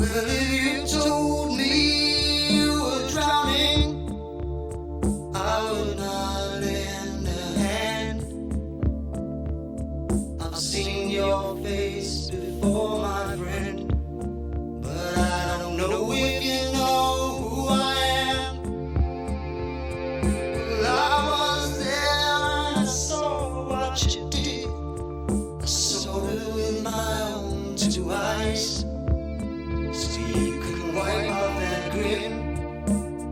Well, if you told me you were drowning, I would not lend a hand. I've seen your face before, my friend, but I don't know if you know who I am. Well, I was there and I saw what you did. I saw it with my own two eyes. So you could wipe off that grin.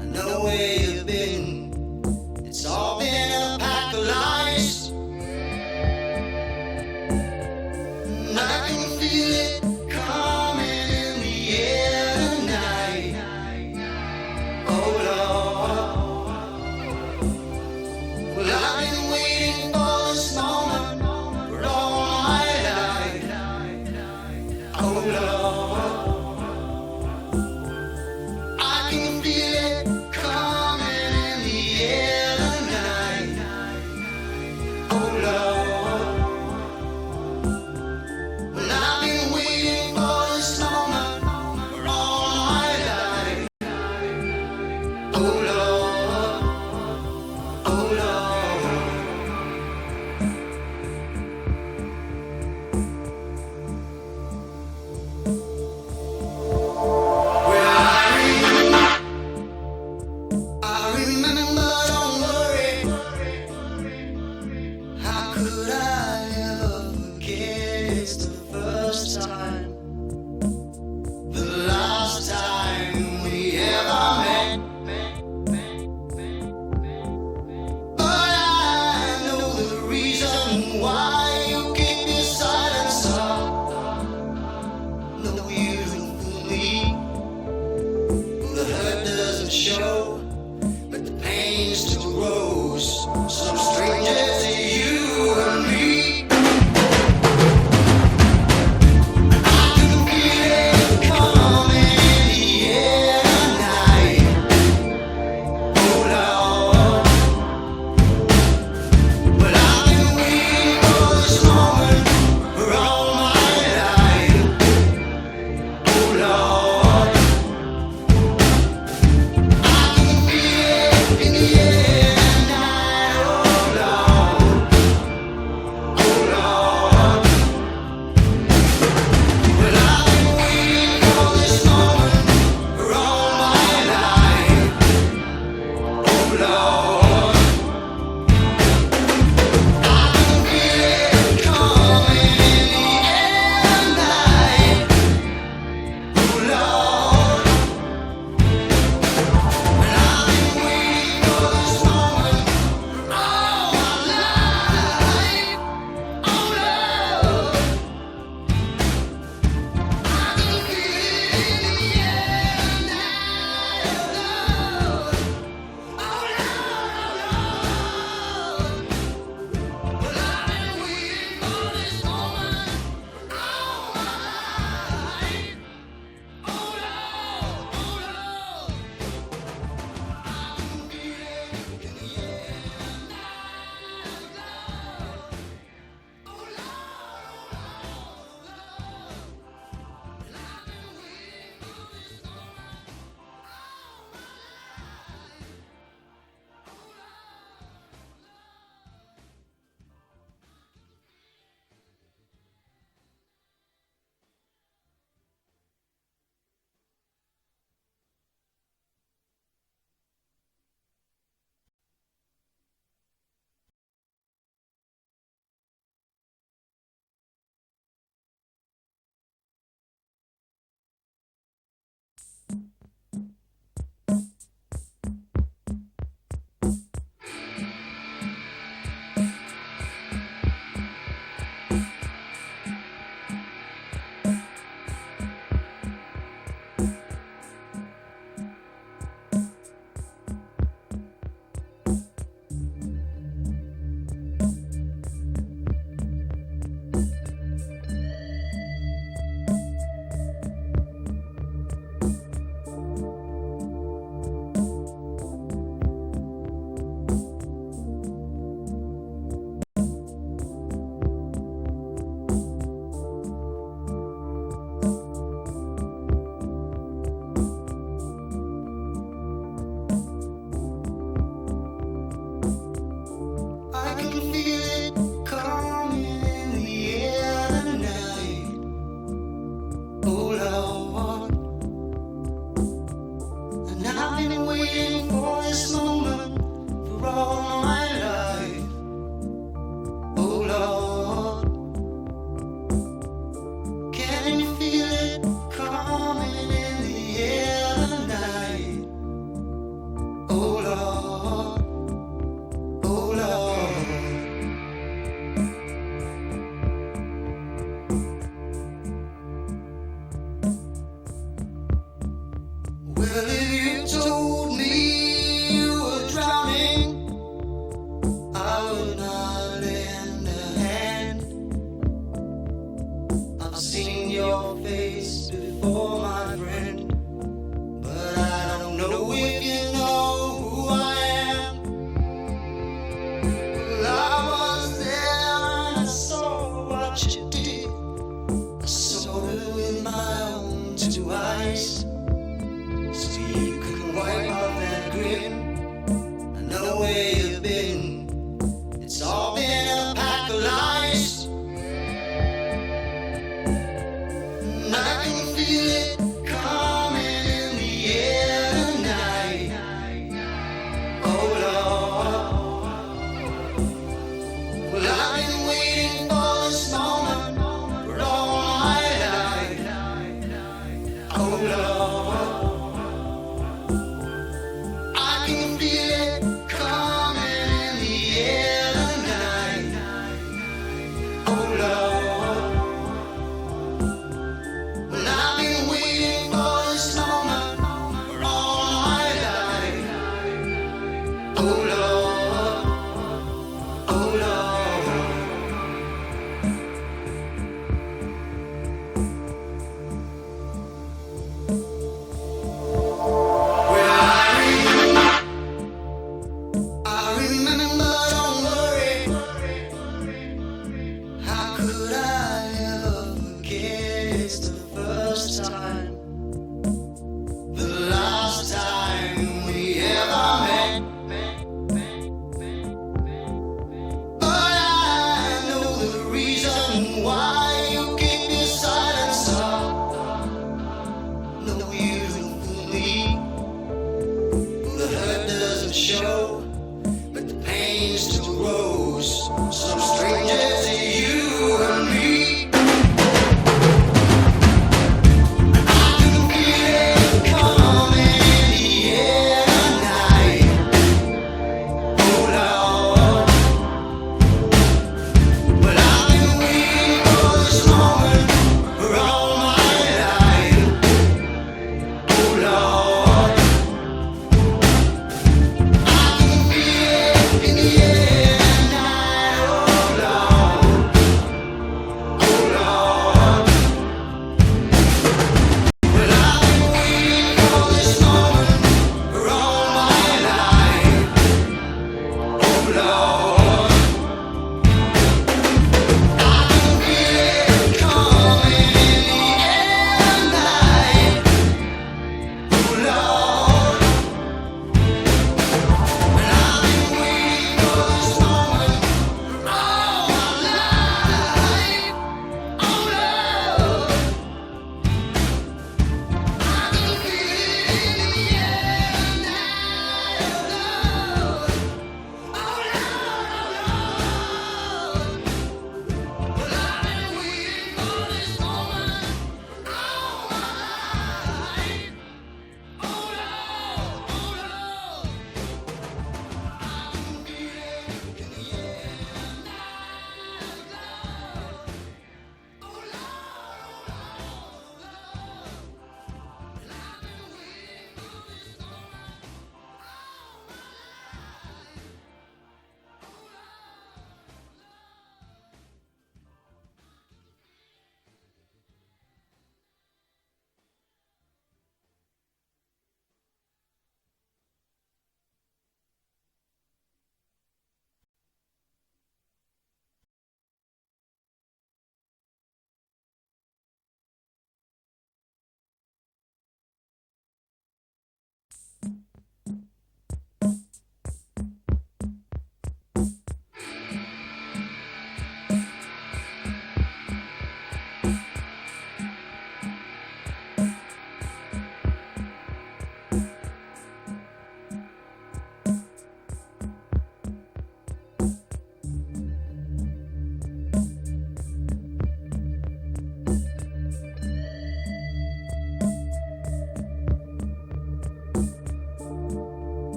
I know where you've been. It's all been a pack of lies. And I can feel it coming in the air tonight. Oh Lord. Well, I've been waiting for this moment for all my life. Oh Lord. I can feel it coming in the air tonight. Oh Lord. Well, I've been waiting for this moment for all my life. Oh Lord. Oh Lord. Well, I remember, don't worry. How could I ever forget? It's the first time, the last time we ever met. But I know the reason why you keep your silence up. No, you don't fool me. The hurt doesn't show, but the pain still grows. So strangers to you and me.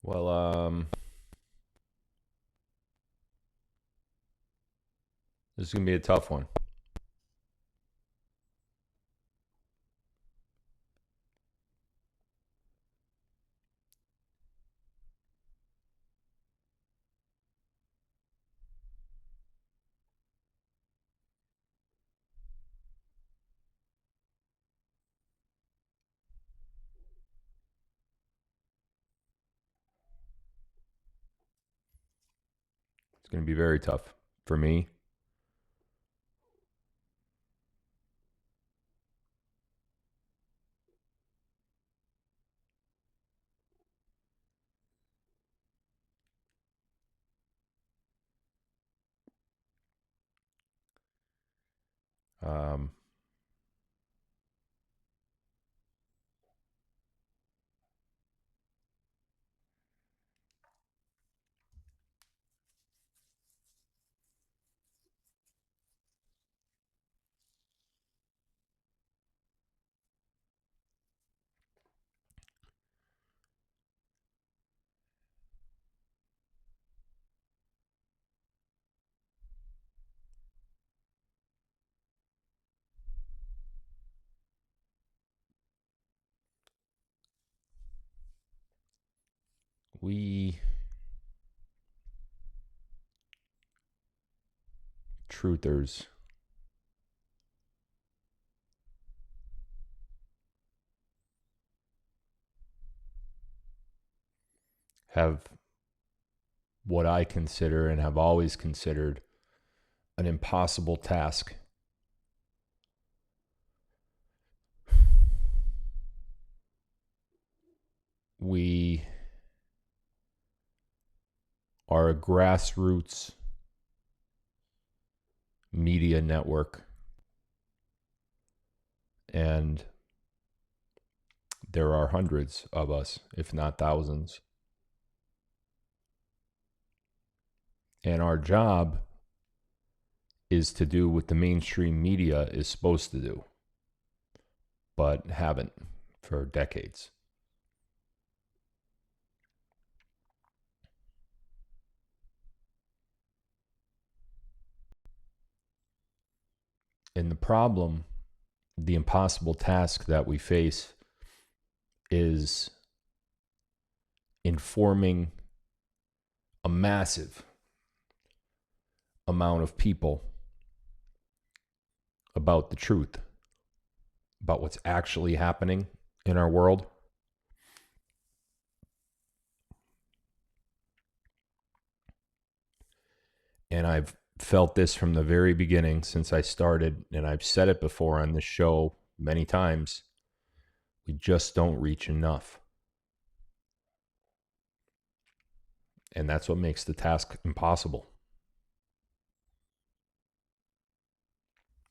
Well, this is going to be a tough one. It's going to be very tough for me. Um, we truthers have what I consider and have always considered an impossible task. We are a grassroots media network, and there are hundreds of us, if not thousands. And our job is to do what the mainstream media is supposed to do, but haven't for decades. And the problem, the impossible task that we face is informing a massive amount of people about the truth, about what's actually happening in our world. And I've felt this from the very beginning since I started, and I've said it before on this show many times. We just don't reach enough. And that's what makes the task impossible.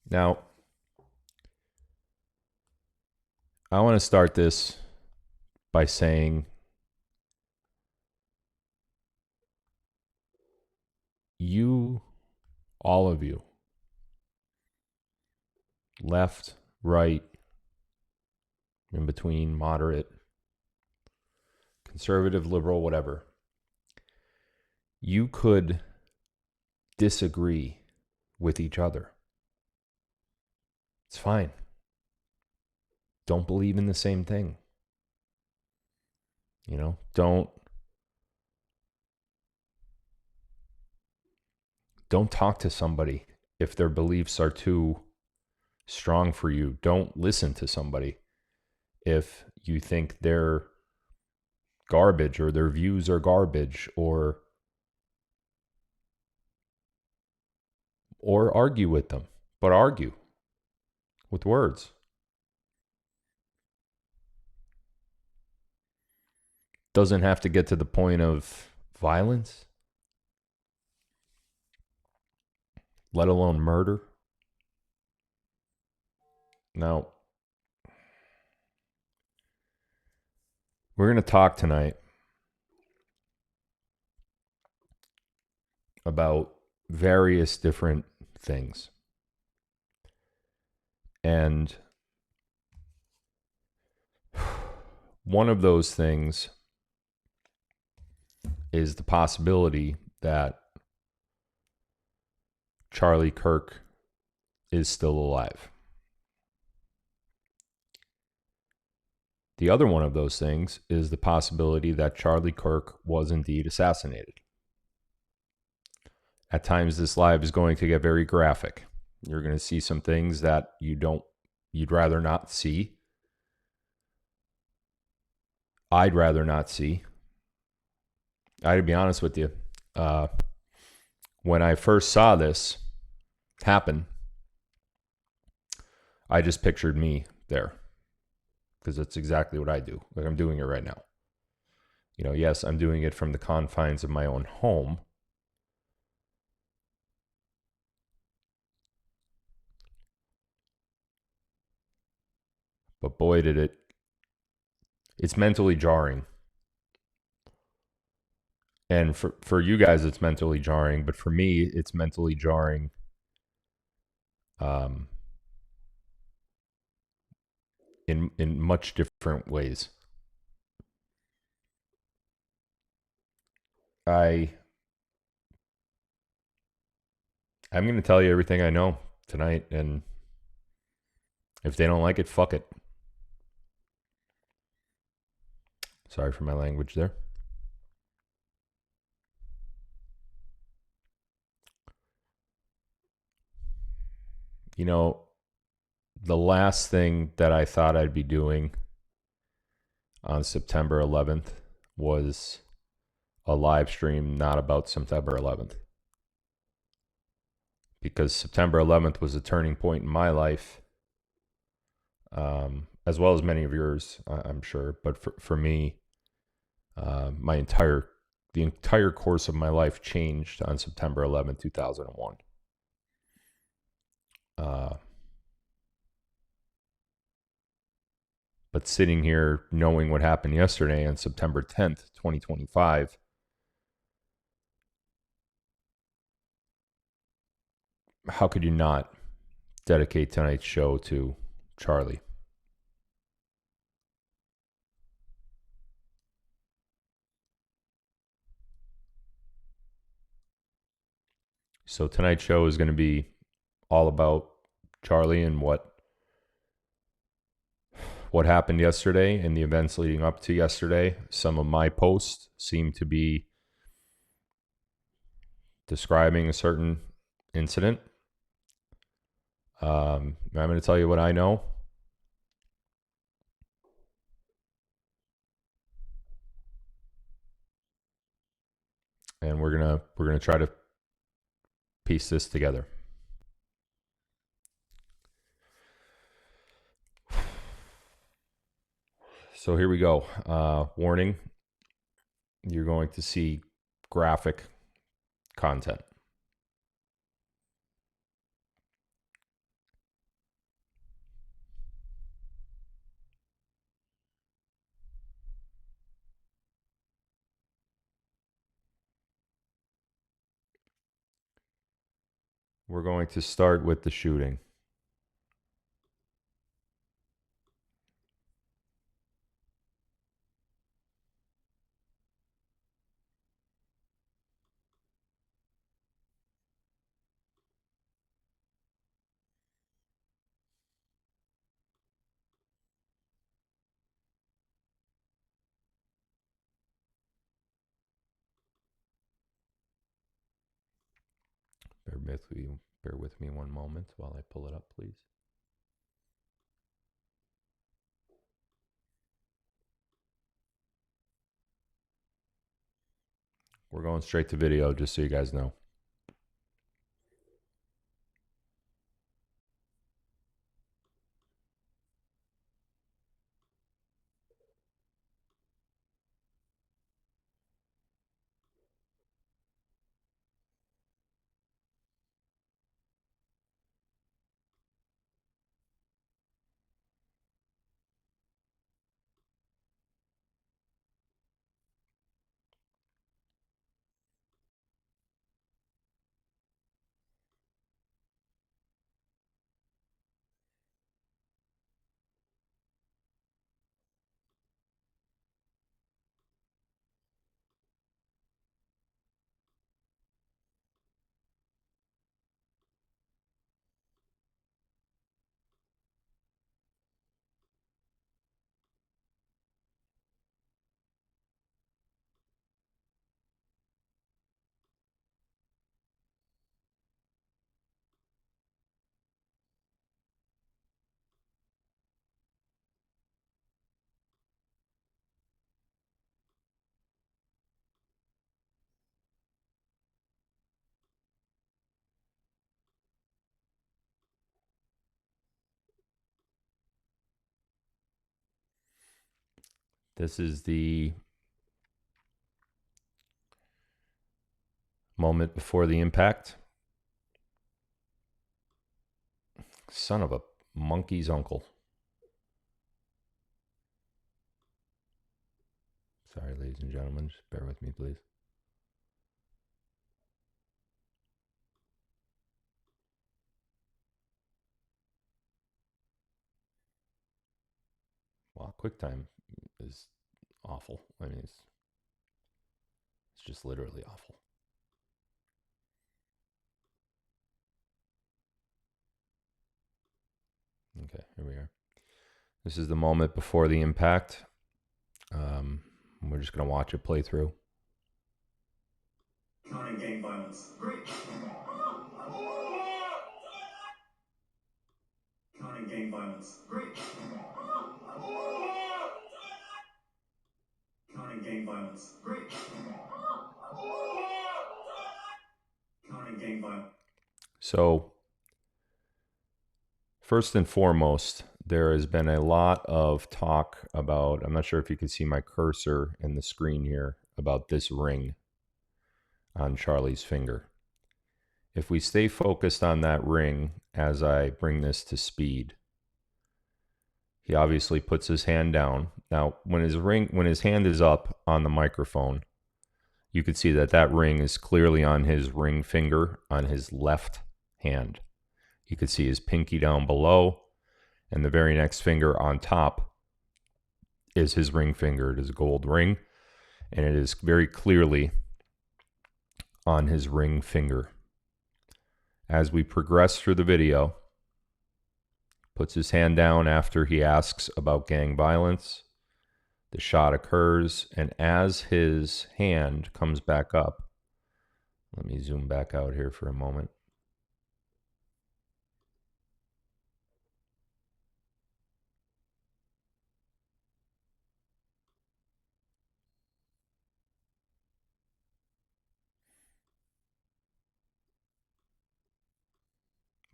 Now, I want to start this by saying you, all of you, left, right, in between, moderate, conservative, liberal, whatever, you could disagree with each other. It's fine. Don't believe in the same thing. You know, don't talk to somebody if their beliefs are too strong for you. Don't listen to somebody if you think they're garbage or their views are garbage, or argue with them, but argue with words. Doesn't have to get to the point of violence, let alone murder. Now, we're going to talk tonight about various different things. And one of those things is the possibility that Charlie Kirk is still alive. The other one of those things is the possibility that Charlie Kirk was indeed assassinated. At times, this live is going to get very graphic. You're going to see some things that you'd rather not see. I'd rather not see. I, to be honest with you, when I first saw this happen, I just pictured me there, because that's exactly what I do. Like, I'm doing it right now. Yes, I'm doing it from the confines of my own home. But boy, it's mentally jarring. And for you guys, it's mentally jarring. But for me, it's mentally jarring in much different ways. I'm going to tell you everything I know tonight. And if they don't like it, fuck it. Sorry for my language there. The last thing that I thought I'd be doing on September 11th was a live stream not about September 11th. Because September 11th was a turning point in my life, as well as many of yours, I'm sure. But for me, the entire course of my life changed on September 11th, 2001. But sitting here knowing what happened yesterday on September 10th, 2025, how could you not dedicate tonight's show to Charlie? So tonight's show is going to be all about Charlie and what happened yesterday and the events leading up to yesterday. Some of my posts seem to be describing a certain incident. I'm going to tell you what I know. And we're gonna try to piece this together. So here we go. Warning, you're going to see graphic content. We're going to start with the shooting. Bear with me one moment while I pull it up, please. We're going straight to video, just so you guys know. This is the moment before the impact. Son of a monkey's uncle. Sorry, ladies and gentlemen, just bear with me, please. Wow, QuickTime is awful. I mean, it's just literally awful. Okay, here we are. This is the moment before the impact. We're just going to watch it play through. Counting gang violence. Great. Counting gang violence. Great. Counting gang violence. Great. Counting gang violence. So, first and foremost, there has been a lot of talk about, I'm not sure if you can see my cursor in the screen here, about this ring on Charlie's finger. If we stay focused on that ring as I bring this to speed, he obviously puts his hand down. Now, when his hand is up on the microphone, you can see that that ring is clearly on his ring finger on his left hand. You can see his pinky down below, and the very next finger on top is his ring finger. It is a gold ring, and it is very clearly on his ring finger. As we progress through the video, puts his hand down after he asks about gang violence. The shot occurs, and as his hand comes back up, let me zoom back out here for a moment.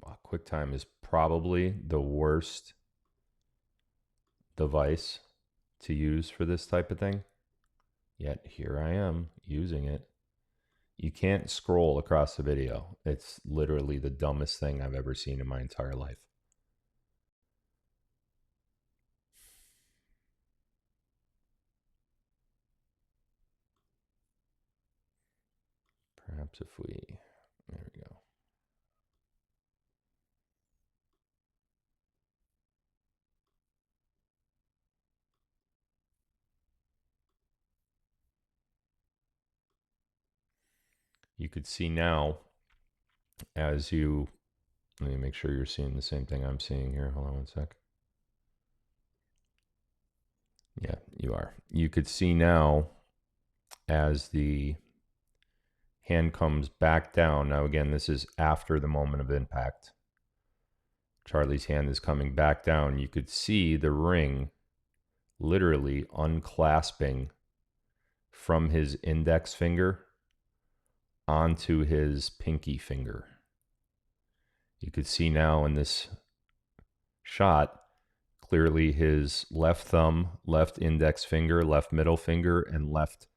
Wow, QuickTime is probably the worst device to use for this type of thing. Yet here I am using it. You can't scroll across the video. It's literally the dumbest thing I've ever seen in my entire life. Perhaps if we, there we go. You could see now as you, let me make sure you're seeing the same thing I'm seeing here. Hold on one sec. Yeah, you are. You could see now as the hand comes back down. Now, again, this is after the moment of impact. Charlie's hand is coming back down. You could see the ring literally unclasping from his index finger onto his pinky finger. You could see now in this shot, clearly his left thumb, left index finger, left middle finger, and left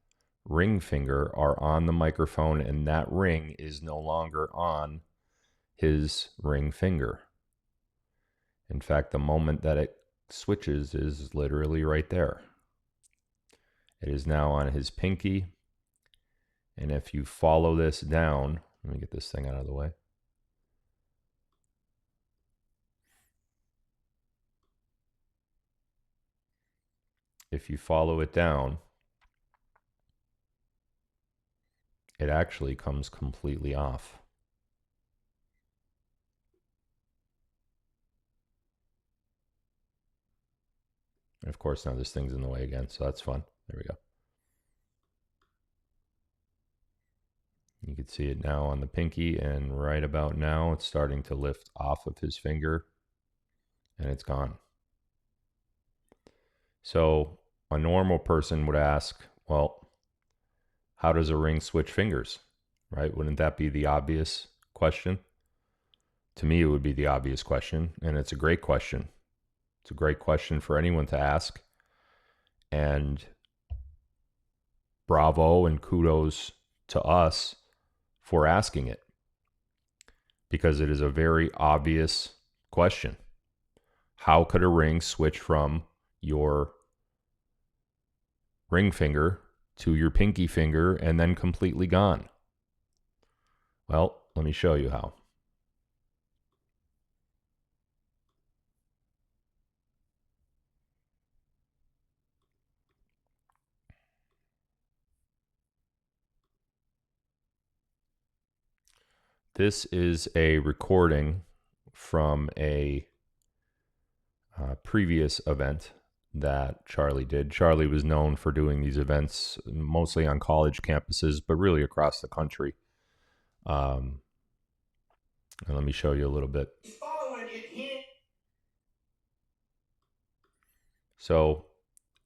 ring finger are on the microphone, and that ring is no longer on his ring finger. In fact, the moment that it switches is literally right there. It is now on his pinky. And if you follow this down, let me get this thing out of the way. If you follow it down, it actually comes completely off. And of course, now this thing's in the way again, so that's fun. There we go. You can see it now on the pinky, and right about now, it's starting to lift off of his finger, and it's gone. So a normal person would ask, well, how does a ring switch fingers, right? Wouldn't that be the obvious question? To me, it would be the obvious question, and it's a great question. It's a great question for anyone to ask. And bravo and kudos to us for asking it, because it is a very obvious question. How could a ring switch from your ring finger to your pinky finger and then completely gone? Well, let me show you how. This is a recording from a previous event that Charlie did. Charlie was known for doing these events mostly on college campuses, but really across the country. And let me show you a little bit. So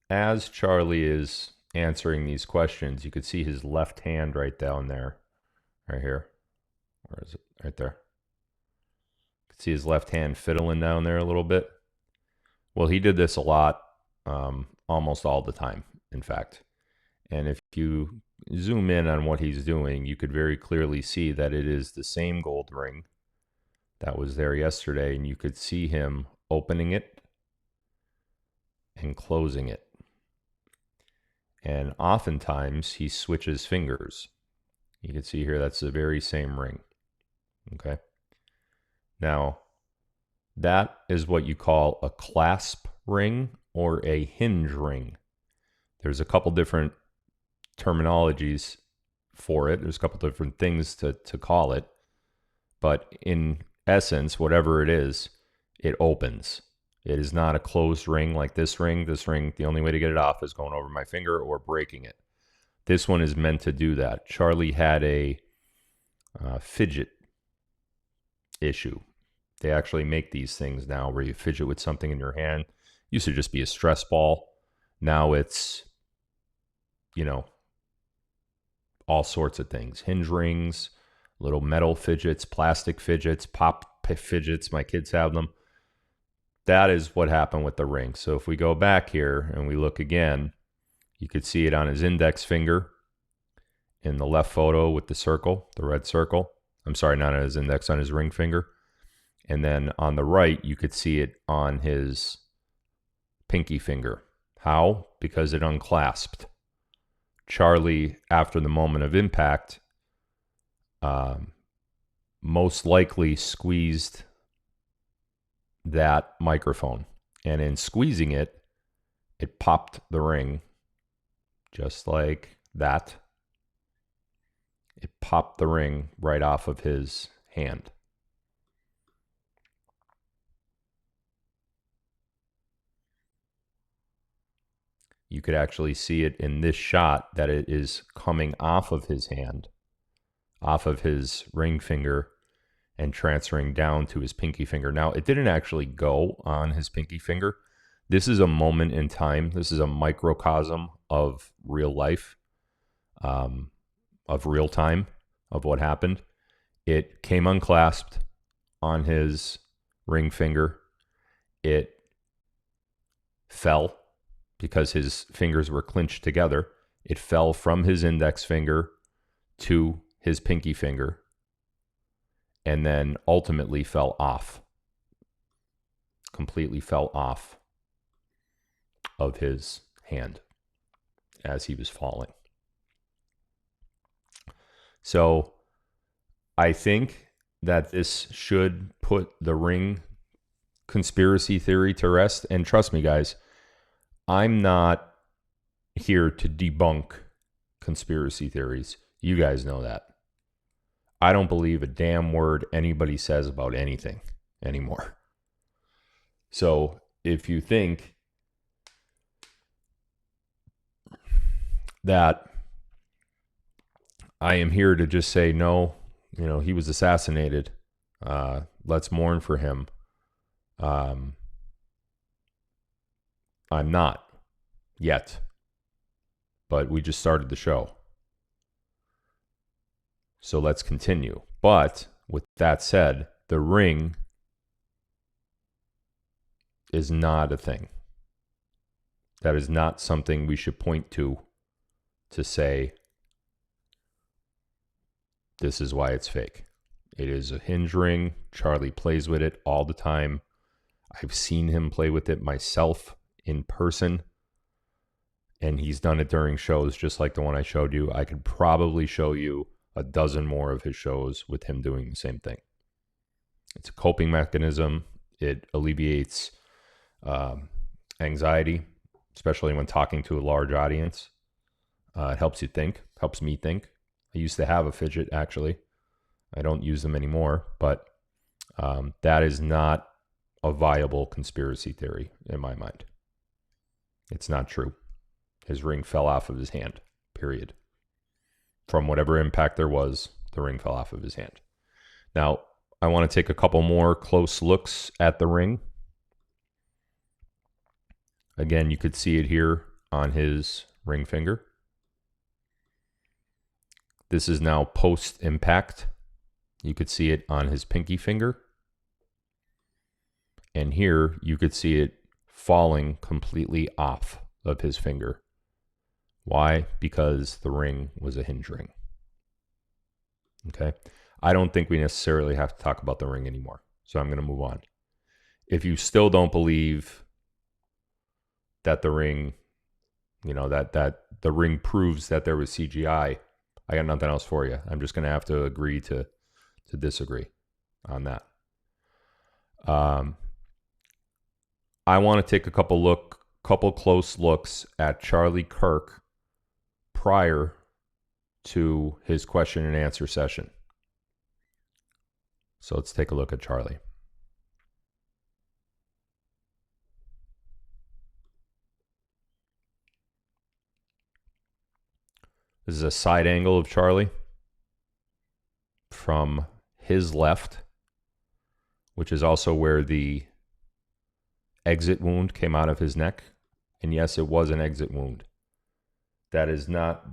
as Charlie is answering these questions, you could see his left hand right down there, right here. Where is it? Right there. You can see his left hand fiddling down there a little bit. Well, he did this a lot, almost all the time, in fact. And if you zoom in on what he's doing, you could very clearly see that it is the same gold ring that was there yesterday, and you could see him opening it and closing it. And oftentimes he switches fingers. You can see here that's the very same ring. Okay. Now, that is what you call a clasp ring or a hinge ring. There's a couple different terminologies for it. There's a couple different things to call it. But in essence, whatever it is, it opens. It is not a closed ring like this ring. This ring, the only way to get it off is going over my finger or breaking it. This one is meant to do that. Charlie had a fidget issue. They actually make these things now where you fidget with something in your hand. Used to just be a stress ball. Now it's, all sorts of things. Hinge rings, little metal fidgets, plastic fidgets, pop fidgets. My kids have them. That is what happened with the ring. So if we go back here and we look again, you could see it on his index finger in the left photo with the circle, the red circle. I'm sorry, not on his index, on his ring finger. And then on the right, you could see it on his pinky finger. How? Because it unclasped. Charlie, after the moment of impact, most likely squeezed that microphone. And in squeezing it, it popped the ring just like that. It popped the ring right off of his hand. You could actually see it in this shot that it is coming off of his hand, off of his ring finger, and transferring down to his pinky finger. Now, it didn't actually go on his pinky finger. This is a moment in time. This is a microcosm of real life, of real time, of what happened. It came unclasped on his ring finger. It fell because his fingers were clinched together. It fell from his index finger to his pinky finger and then ultimately fell off, completely fell off of his hand as he was falling. So I think that this should put the ring conspiracy theory to rest. And trust me, guys, I'm not here to debunk conspiracy theories. You guys know that. I don't believe a damn word anybody says about anything anymore. So if you think that I am here to just say, no, he was assassinated, let's mourn for him, I'm not yet, but we just started the show. So let's continue. But with that said, the ring is not a thing That is not something we should point to say, this is why it's fake. It is a hinge ring. Charlie plays with it all the time. I've seen him play with it myself in person, and he's done it during shows just like the one I showed you. I could probably show you a dozen more of his shows with him doing the same thing. It's a coping mechanism. It alleviates anxiety, especially when talking to a large audience. It helps you think, helps me think. I used to have a fidget, actually. I don't use them anymore, but that is not a viable conspiracy theory in my mind. It's not true. His ring fell off of his hand, period. From whatever impact there was, the ring fell off of his hand. Now, I want to take a couple more close looks at the ring. Again, you could see it here on his ring finger. This is now post-impact. You could see it on his pinky finger. And here, you could see it falling completely off of his finger. Why? Because the ring was a hinge ring. Okay? I don't think we necessarily have to talk about the ring anymore. So I'm going to move on. If you still don't believe that the ring, that the ring proves that there was CGI, I got nothing else for you. I'm just going to have to agree to disagree on that. I want to take a couple close looks at Charlie Kirk prior to his question and answer session. So let's take a look at Charlie. This is a side angle of Charlie from his left, which is also where the exit wound came out of his neck. And yes, it was an exit wound. That is not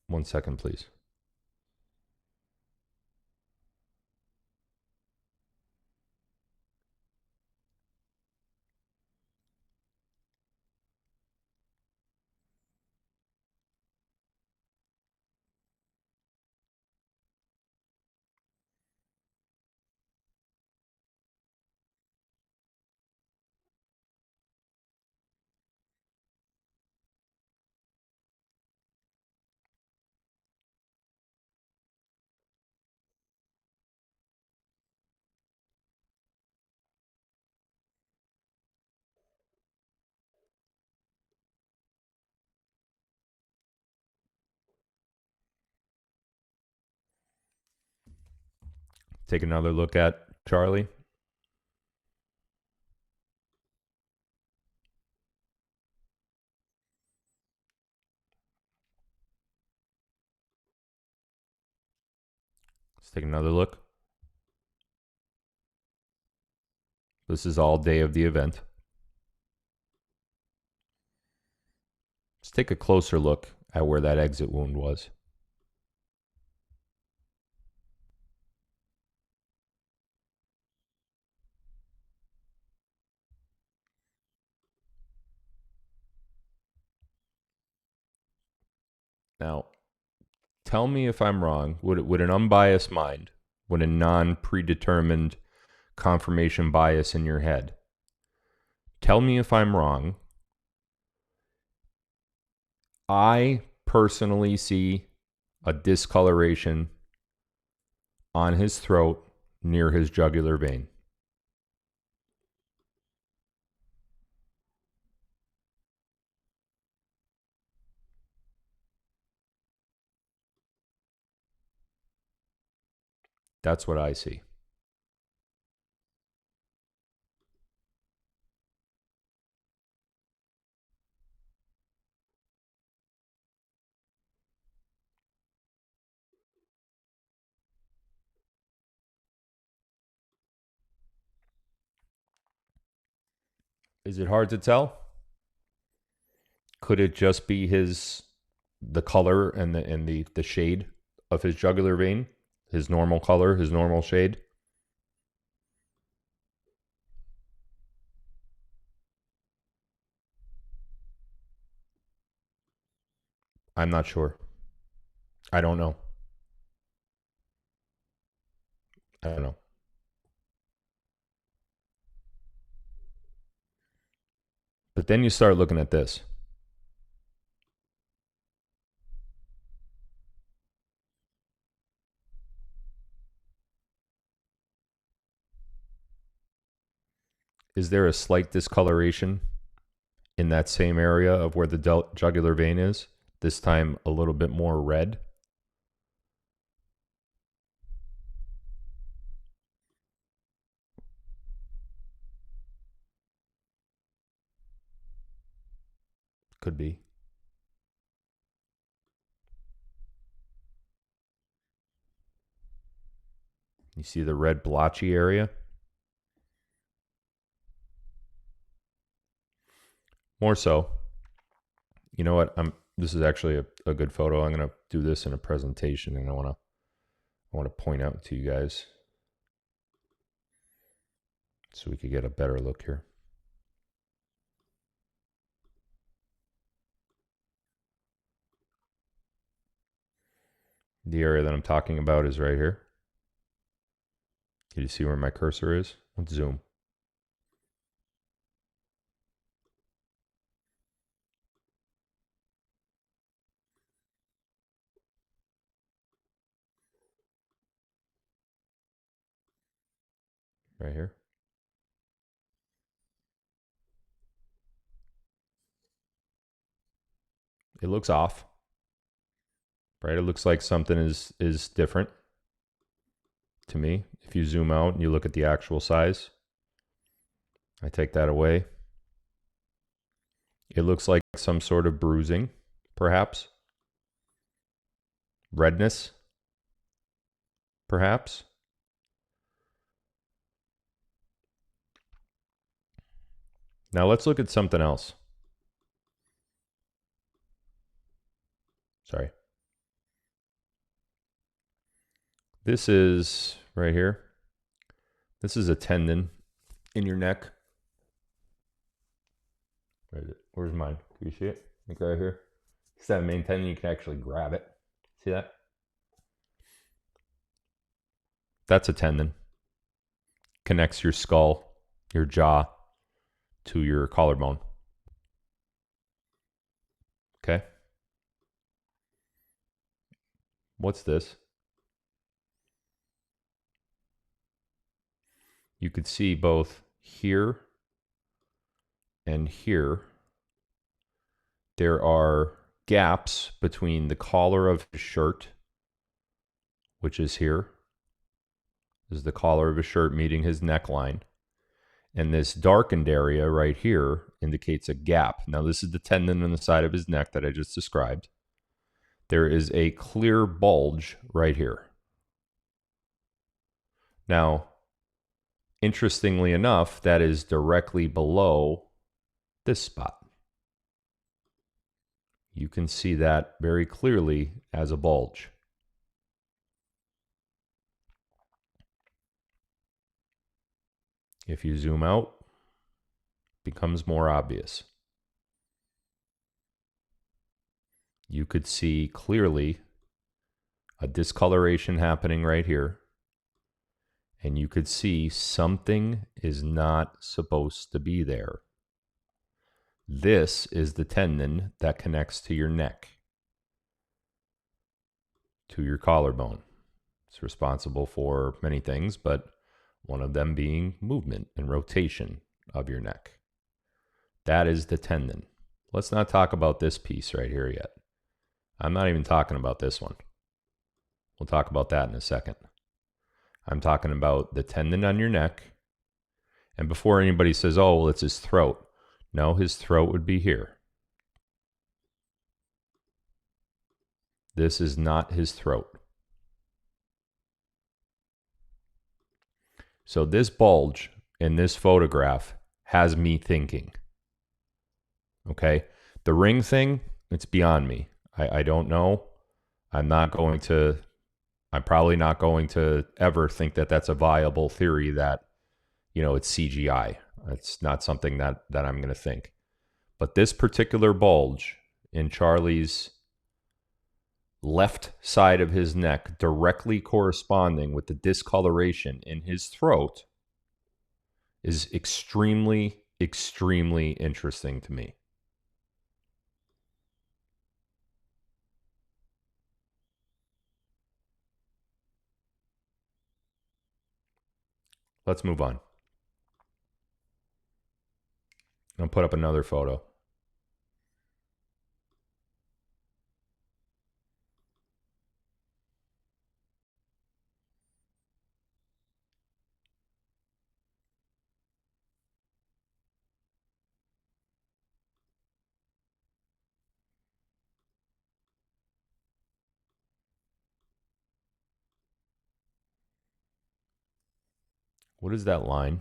one second, please. Take another look at Charlie. Let's take another look. This is all day of the event. Let's take a closer look at where that exit wound was. Now, tell me if I'm wrong. Would an unbiased mind, would a non-predetermined confirmation bias in your head, tell me if I'm wrong. I personally see a discoloration on his throat near his jugular vein. That's what I see. Is it hard to tell? Could it just be the color and the shade of his jugular vein? His normal color, his normal shade? I'm not sure. I don't know. I don't know. But then you start looking at this. Is there a slight discoloration in that same area of where the jugular vein is? This time a little bit more red. Could be. You see the red blotchy area? More so. You know what? This is actually a good photo. I'm going to do this in a presentation, and I want to point out to you guys so we could get a better look here. The area that I'm talking about is right here. Can you see where my cursor is? Let's zoom. Right here. It looks off, right? It looks like something is different to me. If you zoom out and you look at the actual size, I take that away. It looks like some sort of bruising, perhaps. Redness, perhaps. Now let's look at something else. Sorry. This is right here. This is a tendon in your neck. Where is it? Where's mine? Can you see it? Like right here. It's that main tendon. You can actually grab it. See that? That's a tendon. Connects your skull, your jaw, to your collarbone. Okay. What's this? You could see both here and here. There are gaps between the collar of his shirt, which is here. This is the collar of his shirt meeting his neckline. And this darkened area right here indicates a gap. Now, this is the tendon on the side of his neck that I just described. There is a clear bulge right here. Now, interestingly enough, that is directly below this spot. You can see that very clearly as a bulge. If you zoom out, it becomes more obvious. You could see clearly a discoloration happening right here. And you could see something is not supposed to be there. This is the tendon that connects to your neck, to your collarbone. It's responsible for many things, but one of them being movement and rotation of your neck. That is the tendon. Let's not talk about this piece right here yet. I'm not even talking about this one. We'll talk about that in a second. I'm talking about the tendon on your neck. And before anybody says, oh, well, it's his throat. No, his throat would be here. This is not his throat. So this bulge in this photograph has me thinking. Okay? The ring thing, it's beyond me. I don't know. I'm probably not going to ever think that that's a viable theory that, it's CGI. It's not something that I'm going to think. But this particular bulge in Charlie's left side of his neck directly corresponding with the discoloration in his throat is extremely, extremely interesting to me. Let's move on. I'll put up another photo. What is that line?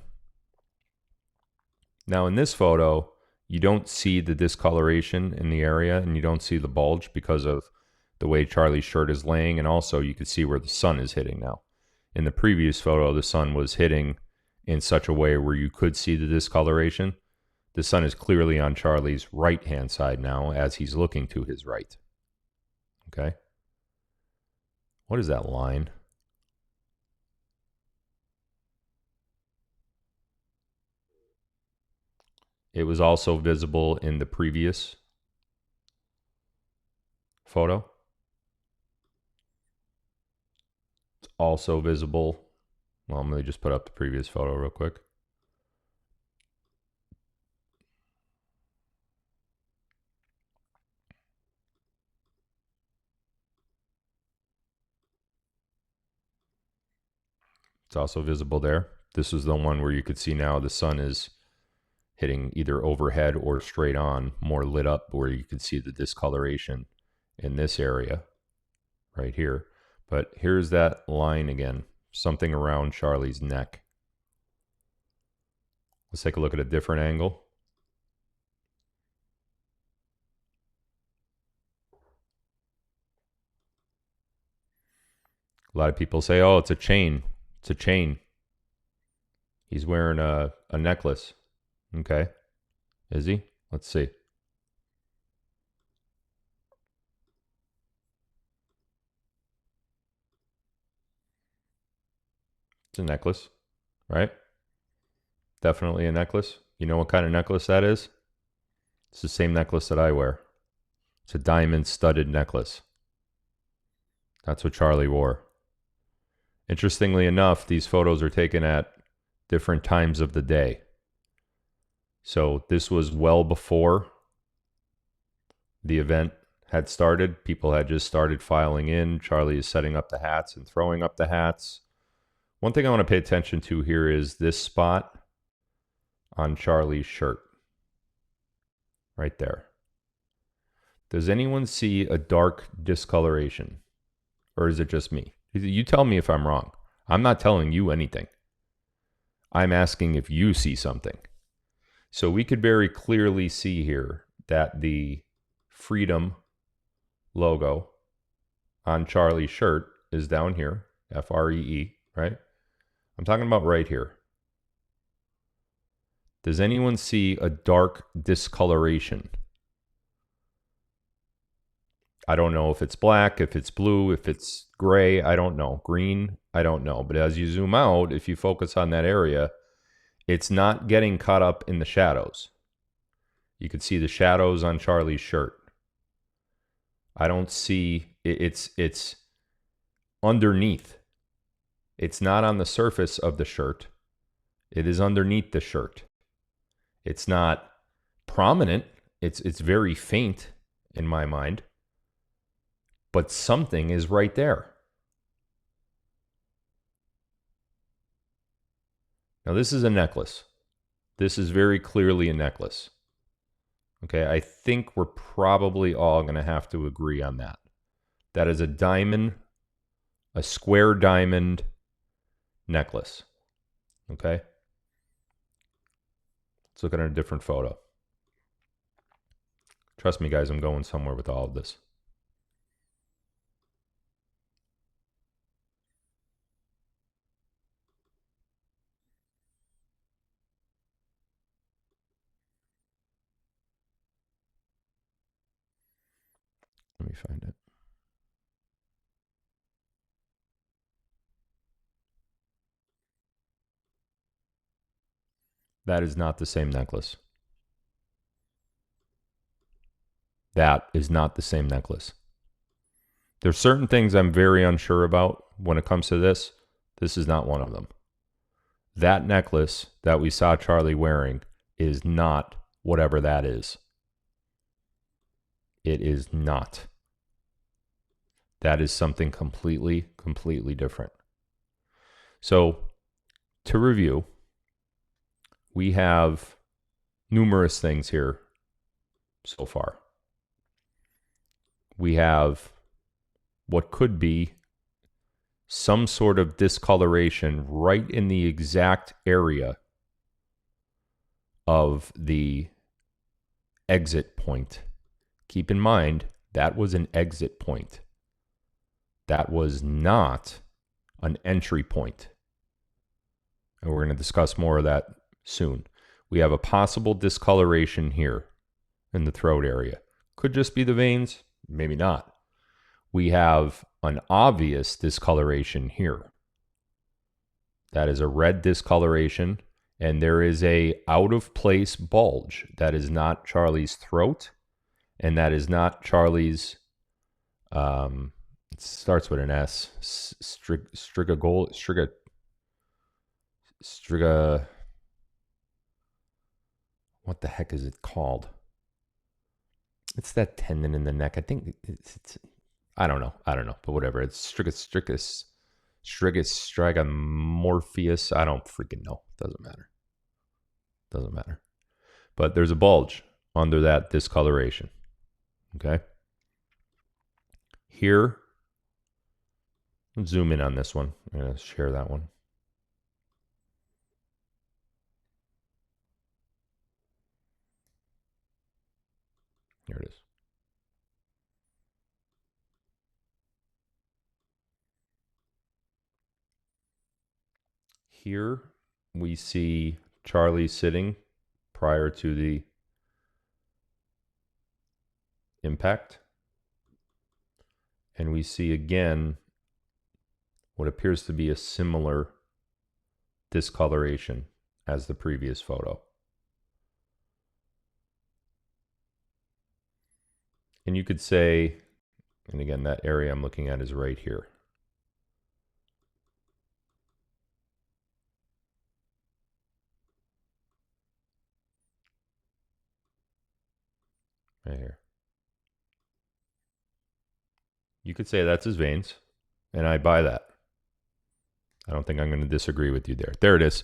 Now in this photo, you don't see the discoloration in the area and you don't see the bulge because of the way Charlie's shirt is laying, and also you can see where the sun is hitting now. In the previous photo, the sun was hitting in such a way where you could see the discoloration. The sun is clearly on Charlie's right-hand side now as he's looking to his right. Okay? What is that line? It was also visible in the previous photo. It's also visible. Well, I'm going to just put up the previous photo real quick. It's also visible there. This is the one where you could see now the sun is hitting either overhead or straight on, more lit up, where you could see the discoloration in this area right here. But here's that line again, something around Charlie's neck. Let's take a look at a different angle. A lot of people say, oh, it's a chain. It's a chain. He's wearing a necklace. Okay. Is he? Let's see. It's a necklace, right? Definitely a necklace. You know what kind of necklace that is? It's the same necklace that I wear. It's a diamond studded necklace. That's what Charlie wore. Interestingly enough, these photos are taken at different times of the day. So this was well before the event had started. People had just started filing in. Charlie is setting up the hats and throwing up the hats. One thing I want to pay attention to here is this spot on Charlie's shirt. Right there. Does anyone see a dark discoloration? Or is it just me? You tell me if I'm wrong. I'm not telling you anything. I'm asking if you see something. So we could very clearly see here that the Freedom logo on Charlie's shirt is down here, F-R-E-E, right? I'm talking about right here. Does anyone see a dark discoloration? I don't know if it's black, if it's blue, if it's gray, I don't know. Green, I don't know. But as you zoom out, if you focus on that area, it's not getting caught up in the shadows. You can see the shadows on Charlie's shirt. I don't see, it's underneath. It's not on the surface of the shirt. It is underneath the shirt. It's not prominent. It's very faint in my mind. But something is right there. Now this is a necklace. This is very clearly a necklace. Okay, I think we're probably all going to have to agree on that. That is a diamond, a square diamond necklace. Okay? Let's look at a different photo. Trust me, guys, I'm going somewhere with all of this. Let me find it. That is not the same necklace. That is not the same necklace. There's certain things I'm very unsure about when it comes to this. This is not one of them. That necklace that we saw Charlie wearing is not whatever that is. It is not. That is something completely, completely different. So, to review, we have numerous things here so far. We have what could be some sort of discoloration right in the exact area of the exit point. Keep in mind, that was an exit point. That was not an entry point. And we're going to discuss more of that soon. We have a possible discoloration here in the throat area. Could just be the veins, maybe not. We have an obvious discoloration here. That is a red discoloration, and there is a out of place bulge. That is not Charlie's throat, and that is not Charlie's, it starts with an S, striga, what the heck is it called? It's that tendon in the neck. I think it's I don't know, but whatever. It's strigomorpheus. I don't freaking know. Doesn't matter. But there's a bulge under that discoloration. Okay. Here, let's zoom in on this one. I'm going to share that one. Here it is. Here we see Charlie sitting prior to the impact. And we see again what appears to be a similar discoloration as the previous photo. And you could say, and again, that area I'm looking at is right here. Right here. You could say that's his veins, and I buy that. I don't think I'm going to disagree with you there. There it is.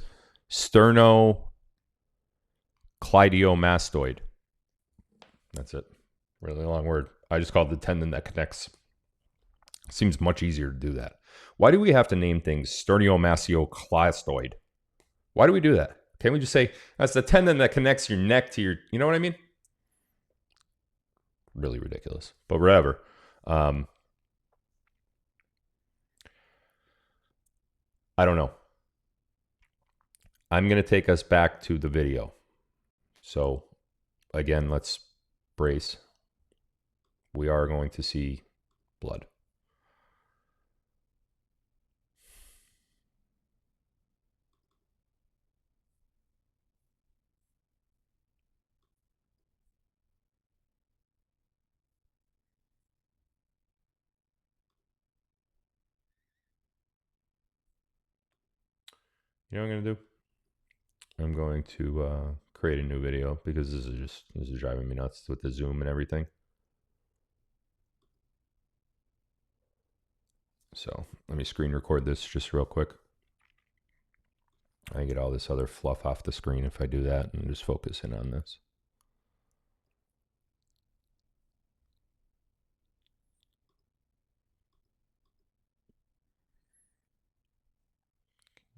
Sternocleidomastoid. That's it. Really long word. I just call it the tendon that connects. Seems much easier to do that. Why do we have to name things sterniomastoid? Why do we do that? Can't we just say, that's the tendon that connects your neck to your, you know what I mean? Really ridiculous. But whatever. I don't know. I'm going to take us back to the video. So, again, let's brace. We are going to see blood. You know what I'm going to do? I'm going to create a new video because this is driving me nuts with the zoom and everything. So let me screen record this just real quick. I get all this other fluff off the screen if I do that and just focus in on this.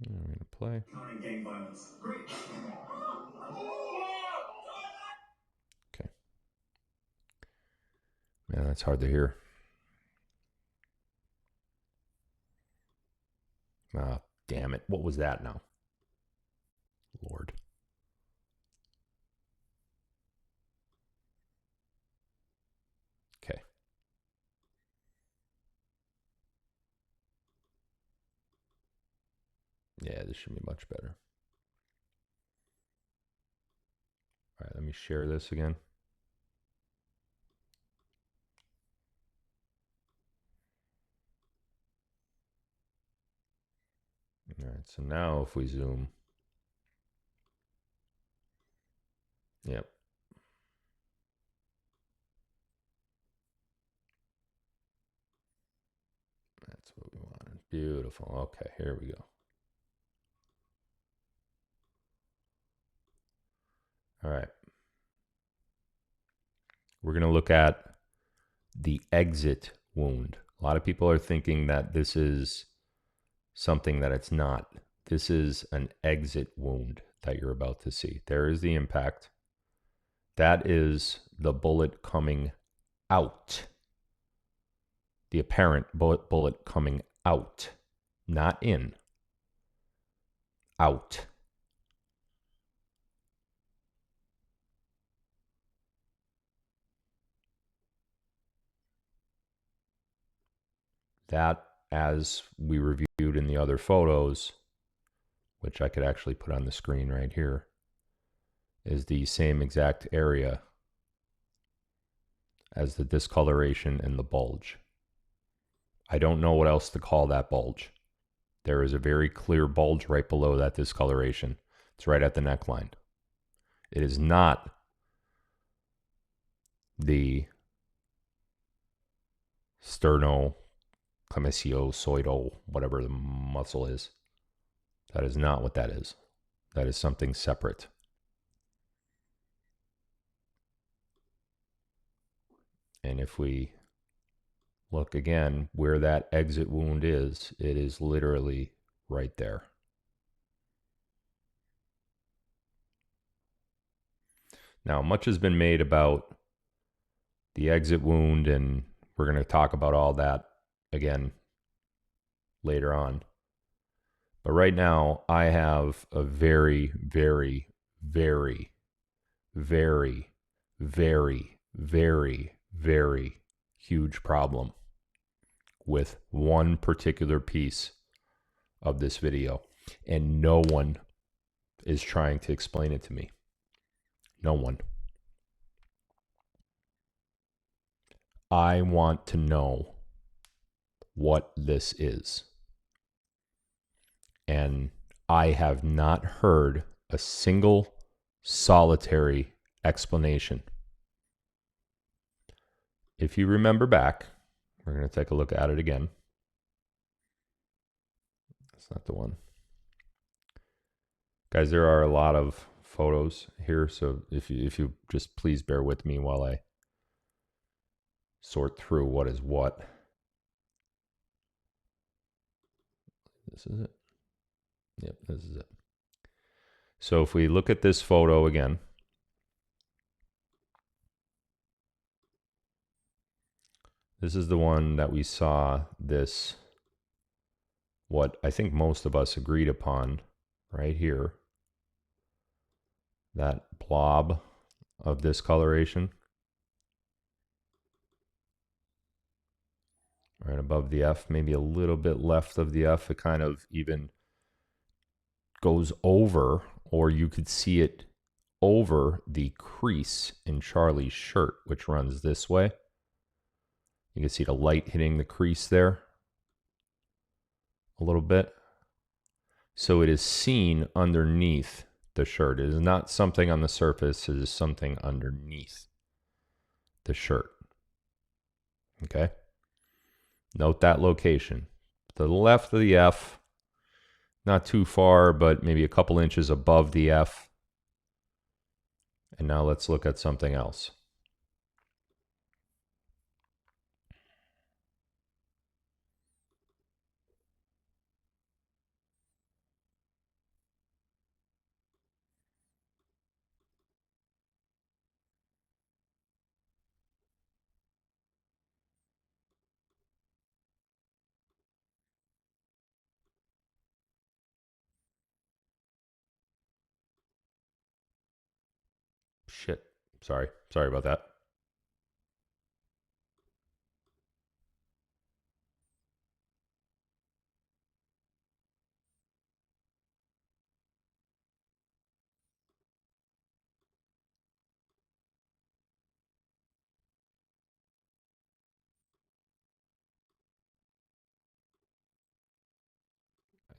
I'm going to play. Gang violence. Great. Okay. Man, that's hard to hear. Ah, damn it. What was that now? Lord. Okay. Yeah, this should be much better. right, let me share this again. All right, so now if we zoom, yep. That's what we wanted. Beautiful. Okay, here we go. All right. We're going to look at the exit wound. A lot of people are thinking that this is something that it's not. This is an exit wound that you're about to see. There is the impact. That is the bullet coming out. The apparent bullet coming out, not in. Out. That, as we reviewed in the other photos, which I could actually put on the screen right here, is the same exact area as the discoloration and the bulge. I don't know what else to call that bulge. There is a very clear bulge right below that discoloration. It's right at the neckline. It is not the sternocleidomastoidal, whatever the muscle is. That is not what that is. That is something separate. And if we look again where that exit wound is, it is literally right there. Now, much has been made about the exit wound, and we're going to talk about all that again later on. But right now, I have a very, very, very, very, very, very, very huge problem with one particular piece of this video, and no one is trying to explain it to me. No one. I want to know what this is. And I have not heard a single solitary explanation. If you remember back, we're going to take a look at it again. That's not the one. Guys, there are a lot of photos here, so if you just please bear with me while I sort through what is what. This is it. Yep, this is it. So if we look at this photo again, this is the one that we saw this, what I think most of us agreed upon right here, that blob of discoloration right above the F, maybe a little bit left of the F. It kind of even goes over, or you could see it over the crease in Charlie's shirt, which runs this way. You can see the light hitting the crease there a little bit. So it is seen underneath the shirt. It is not something on the surface. It is something underneath the shirt. Okay? Note that location. To the left of the F, not too far, but maybe a couple inches above the F. And now let's look at something else. Shit. Sorry about that.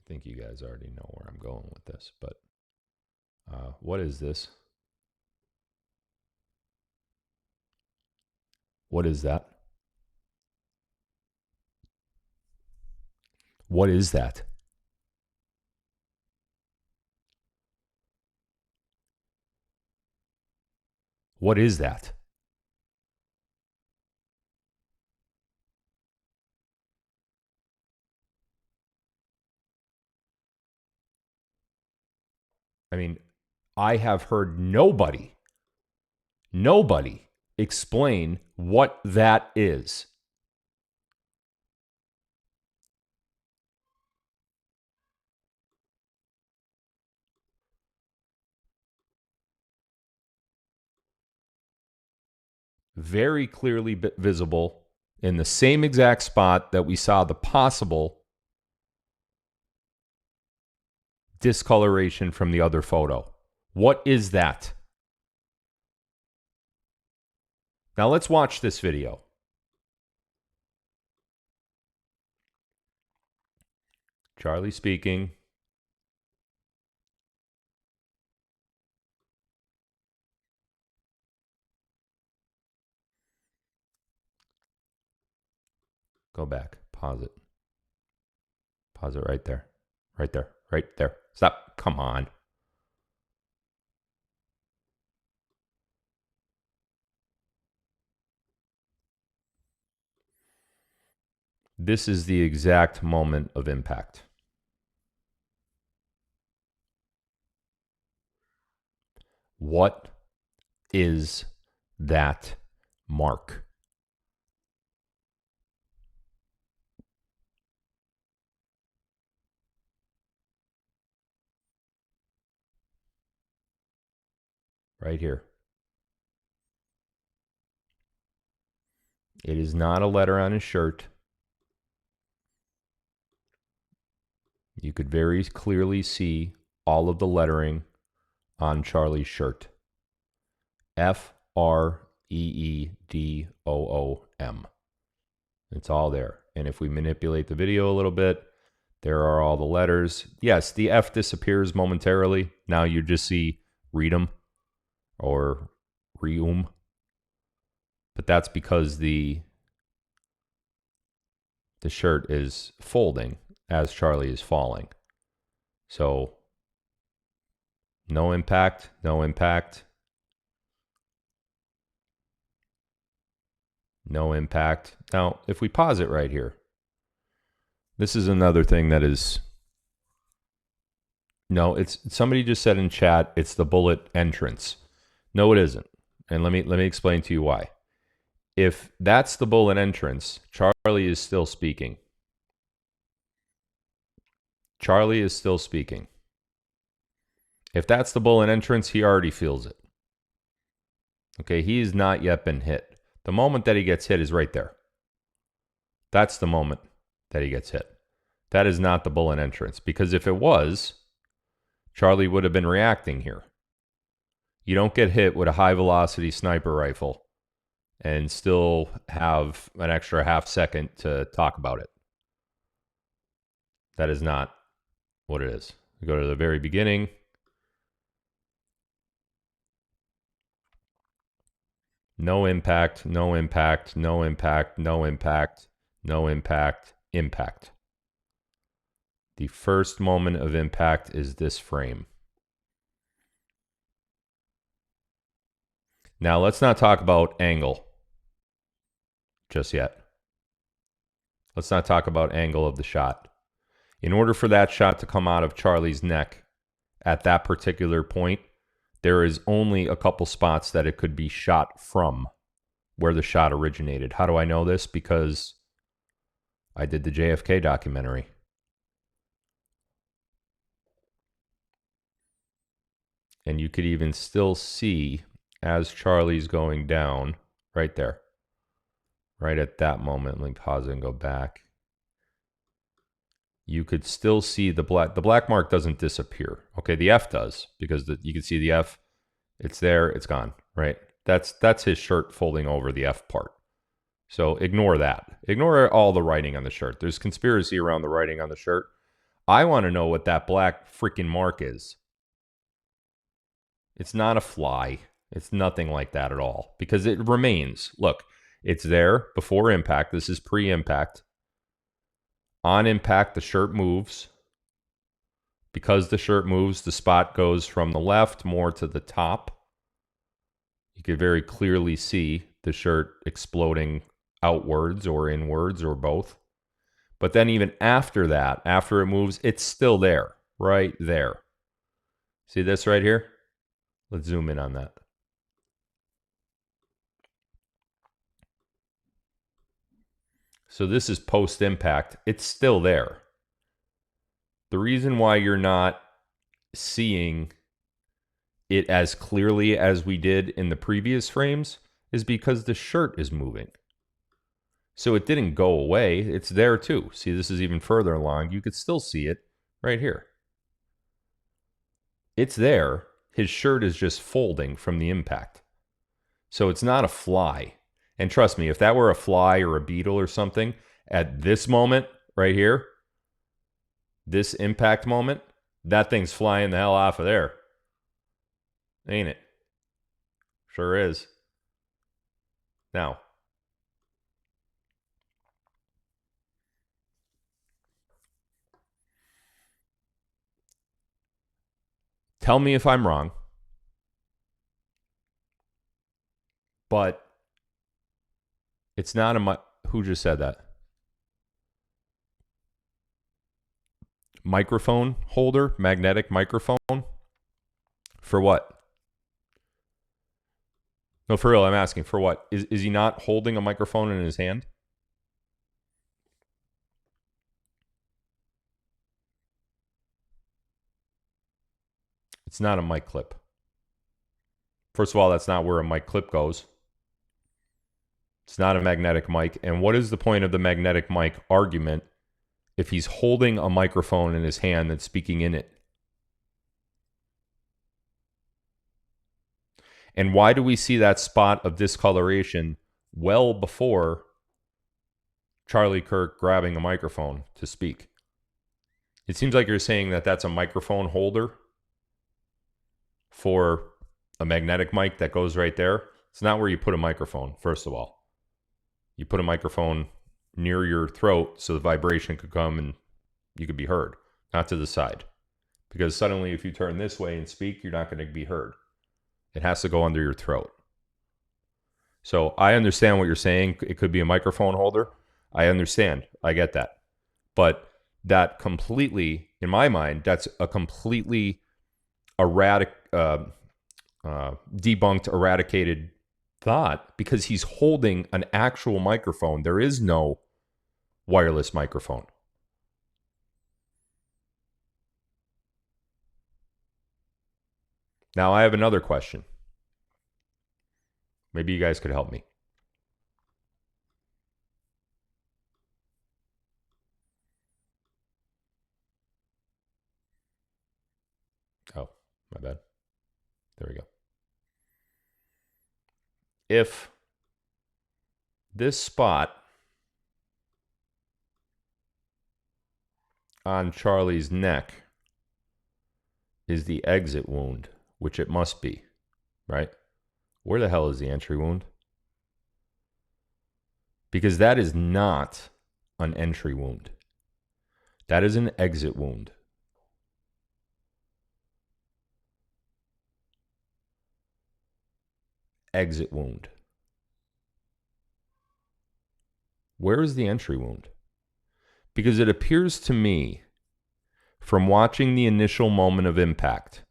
think you guys already know where I'm going with this, but what is this? What is that? What is that? What is that? I mean, I have heard nobody explain what that is. Very clearly visible in the same exact spot that we saw the possible discoloration from the other photo. What is that? Now let's watch this video. Charlie speaking. Go back. Pause it. Pause it right there. Right there. Right there. Stop. Come on. This is the exact moment of impact. What is that mark? Right here. It is not a letter on his shirt. You could very clearly see all of the lettering on Charlie's shirt. Freedoom. It's all there. And if we manipulate the video a little bit, there are all the letters. Yes, the F disappears momentarily. Now you just see Readum or Reum. But that's because the shirt is folding as Charlie is falling. So no impact, no impact. No impact. Now, if we pause it right here, this is another thing that is... No, it's somebody just said in chat, it's the bullet entrance. No, it isn't. And let me explain to you why. If that's the bullet entrance, Charlie is still speaking. Charlie is still speaking. If that's the bullet entrance, he already feels it. Okay, he has not yet been hit. The moment that he gets hit is right there. That's the moment that he gets hit. That is not the bullet entrance. Because if it was, Charlie would have been reacting here. You don't get hit with a high velocity sniper rifle and still have an extra half second to talk about it. That is not what it is. We go to the very beginning. No impact, no impact, no impact, no impact, no impact, impact. The first moment of impact is this frame. Now let's not talk about angle just yet. Let's not talk about angle of the shot. In order for that shot to come out of Charlie's neck at that particular point, there is only a couple spots that it could be shot from where the shot originated. How do I know this? Because I did the JFK documentary. And you could even still see as Charlie's going down right there. Right at that moment. Let me pause it and go back. You could still see the black mark doesn't disappear. Okay, the F does, because you can see the F. It's there, it's gone, right? That's his shirt folding over the F part. So ignore that. Ignore all the writing on the shirt. There's conspiracy around the writing on the shirt. I want to know what that black freaking mark is. It's not a fly. It's nothing like that at all because it remains. Look, it's there before impact. This is pre-impact. On impact, the shirt moves. Because the shirt moves, the spot goes from the left more to the top. You can very clearly see the shirt exploding outwards or inwards or both. But then even after that, after it moves, it's still there, right there. See this right here? Let's zoom in on that. So this is post-impact. It's still there. The reason why you're not seeing it as clearly as we did in the previous frames is because the shirt is moving. So it didn't go away. It's there too. See, this is even further along. You could still see it right here. It's there. His shirt is just folding from the impact. So it's not a fly. And trust me, if that were a fly or a beetle or something, at this moment right here, this impact moment, that thing's flying the hell off of there. Ain't it? Sure is. Now, tell me if I'm wrong, but it's not a... Who just said that? Microphone holder, magnetic microphone. For what? No, for real, I'm asking, for what? Is he not holding a microphone in his hand? It's not a mic clip. First of all, that's not where a mic clip goes. It's not a magnetic mic. And what is the point of the magnetic mic argument if he's holding a microphone in his hand that's speaking in it? And why do we see that spot of discoloration well before Charlie Kirk grabbing a microphone to speak? It seems like you're saying that that's a microphone holder for a magnetic mic that goes right there. It's not where you put a microphone, first of all. You put a microphone near your throat so the vibration could come and you could be heard, not to the side. Because suddenly if you turn this way and speak, you're not going to be heard. It has to go under your throat. So I understand what you're saying. It could be a microphone holder. I understand. I get that. But that completely, in my mind, that's a completely debunked, eradicated thought because he's holding an actual microphone. There is no wireless microphone. Now I have another question. Maybe you guys could help me. Oh, my bad. There we go. If this spot on Charlie's neck is the exit wound, which it must be, right? Where the hell is the entry wound? Because that is not an entry wound. That is an exit wound. Exit wound. Where is the entry wound? Because it appears to me, from watching the initial moment of impact,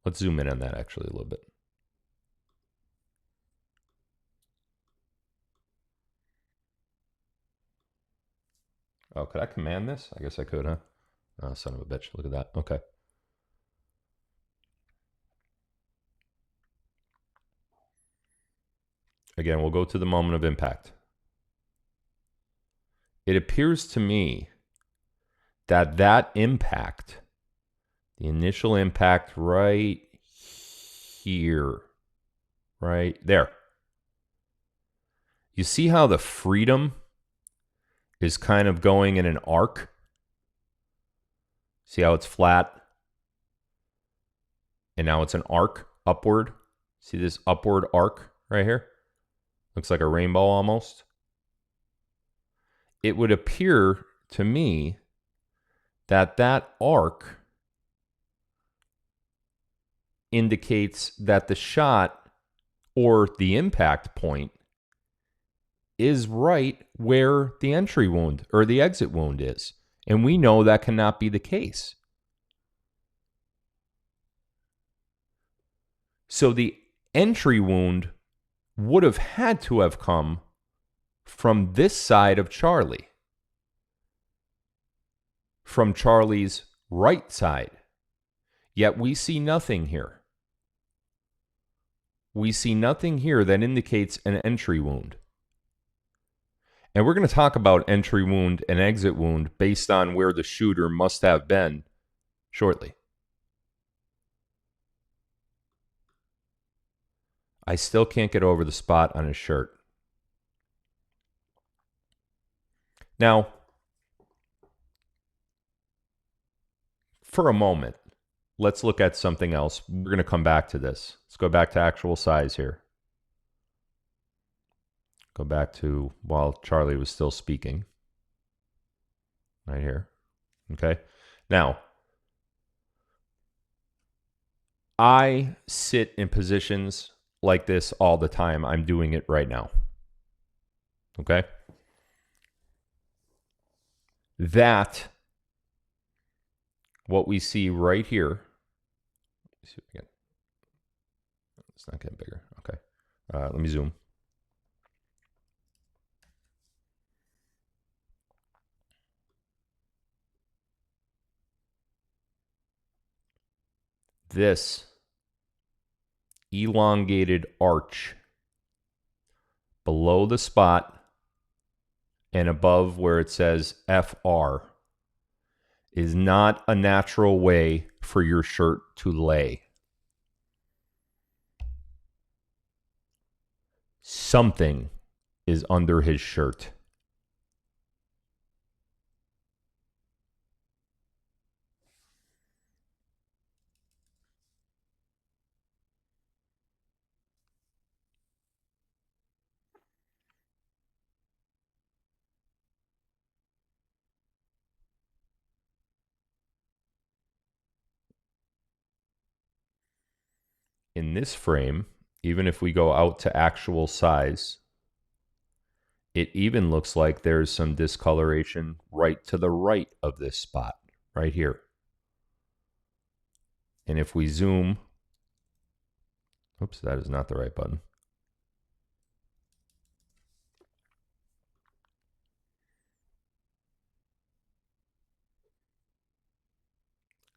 let's zoom in on that actually a little bit. Oh, could I command this? I guess I could, huh? Oh, son of a bitch. Look at that. Okay. Again, we'll go to the moment of impact. It appears to me that that impact, the initial impact right here, right there. You see how the freedom is kind of going in an arc? See how it's flat? And now it's an arc upward. See this upward arc right here? Looks like a rainbow almost. It would appear to me that that arc indicates that the shot or the impact point is right where the entry wound or the exit wound is. And we know that cannot be the case. So the entry wound would have had to have come from this side of Charlie, from Charlie's right side. Yet we see nothing here. We see nothing here that indicates an entry wound. And we're going to talk about entry wound and exit wound based on where the shooter must have been shortly. I still can't get over the spot on his shirt. Now, for a moment, let's look at something else. We're going to come back to this. Let's go back to actual size here. Go back to while Charlie was still speaking. Right here. Okay. Now, I sit in positions like this all the time. I'm doing it right now. Okay. That, what we see right here. Let's see if we can. It's not getting bigger. Okay. Let me zoom. This elongated arch below the spot and above where it says FR is not a natural way for your shirt to lay. Something is under his shirt. In this frame, even if we go out to actual size, it even looks like there's some discoloration right to the right of this spot, right here. And if we zoom, oops, that is not the right button.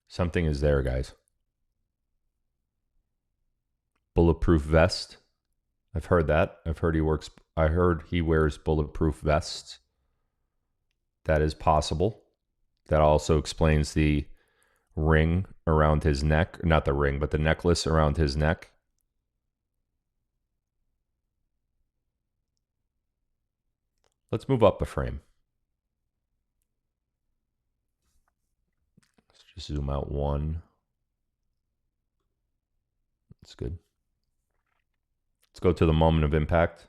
Something is there, guys. Bulletproof vest. I've heard that. I heard he wears bulletproof vests. That is possible. That also explains the ring around his neck. Not the ring, but the necklace around his neck. Let's move up a frame. Let's just zoom out one. That's good. Let's go to the moment of impact.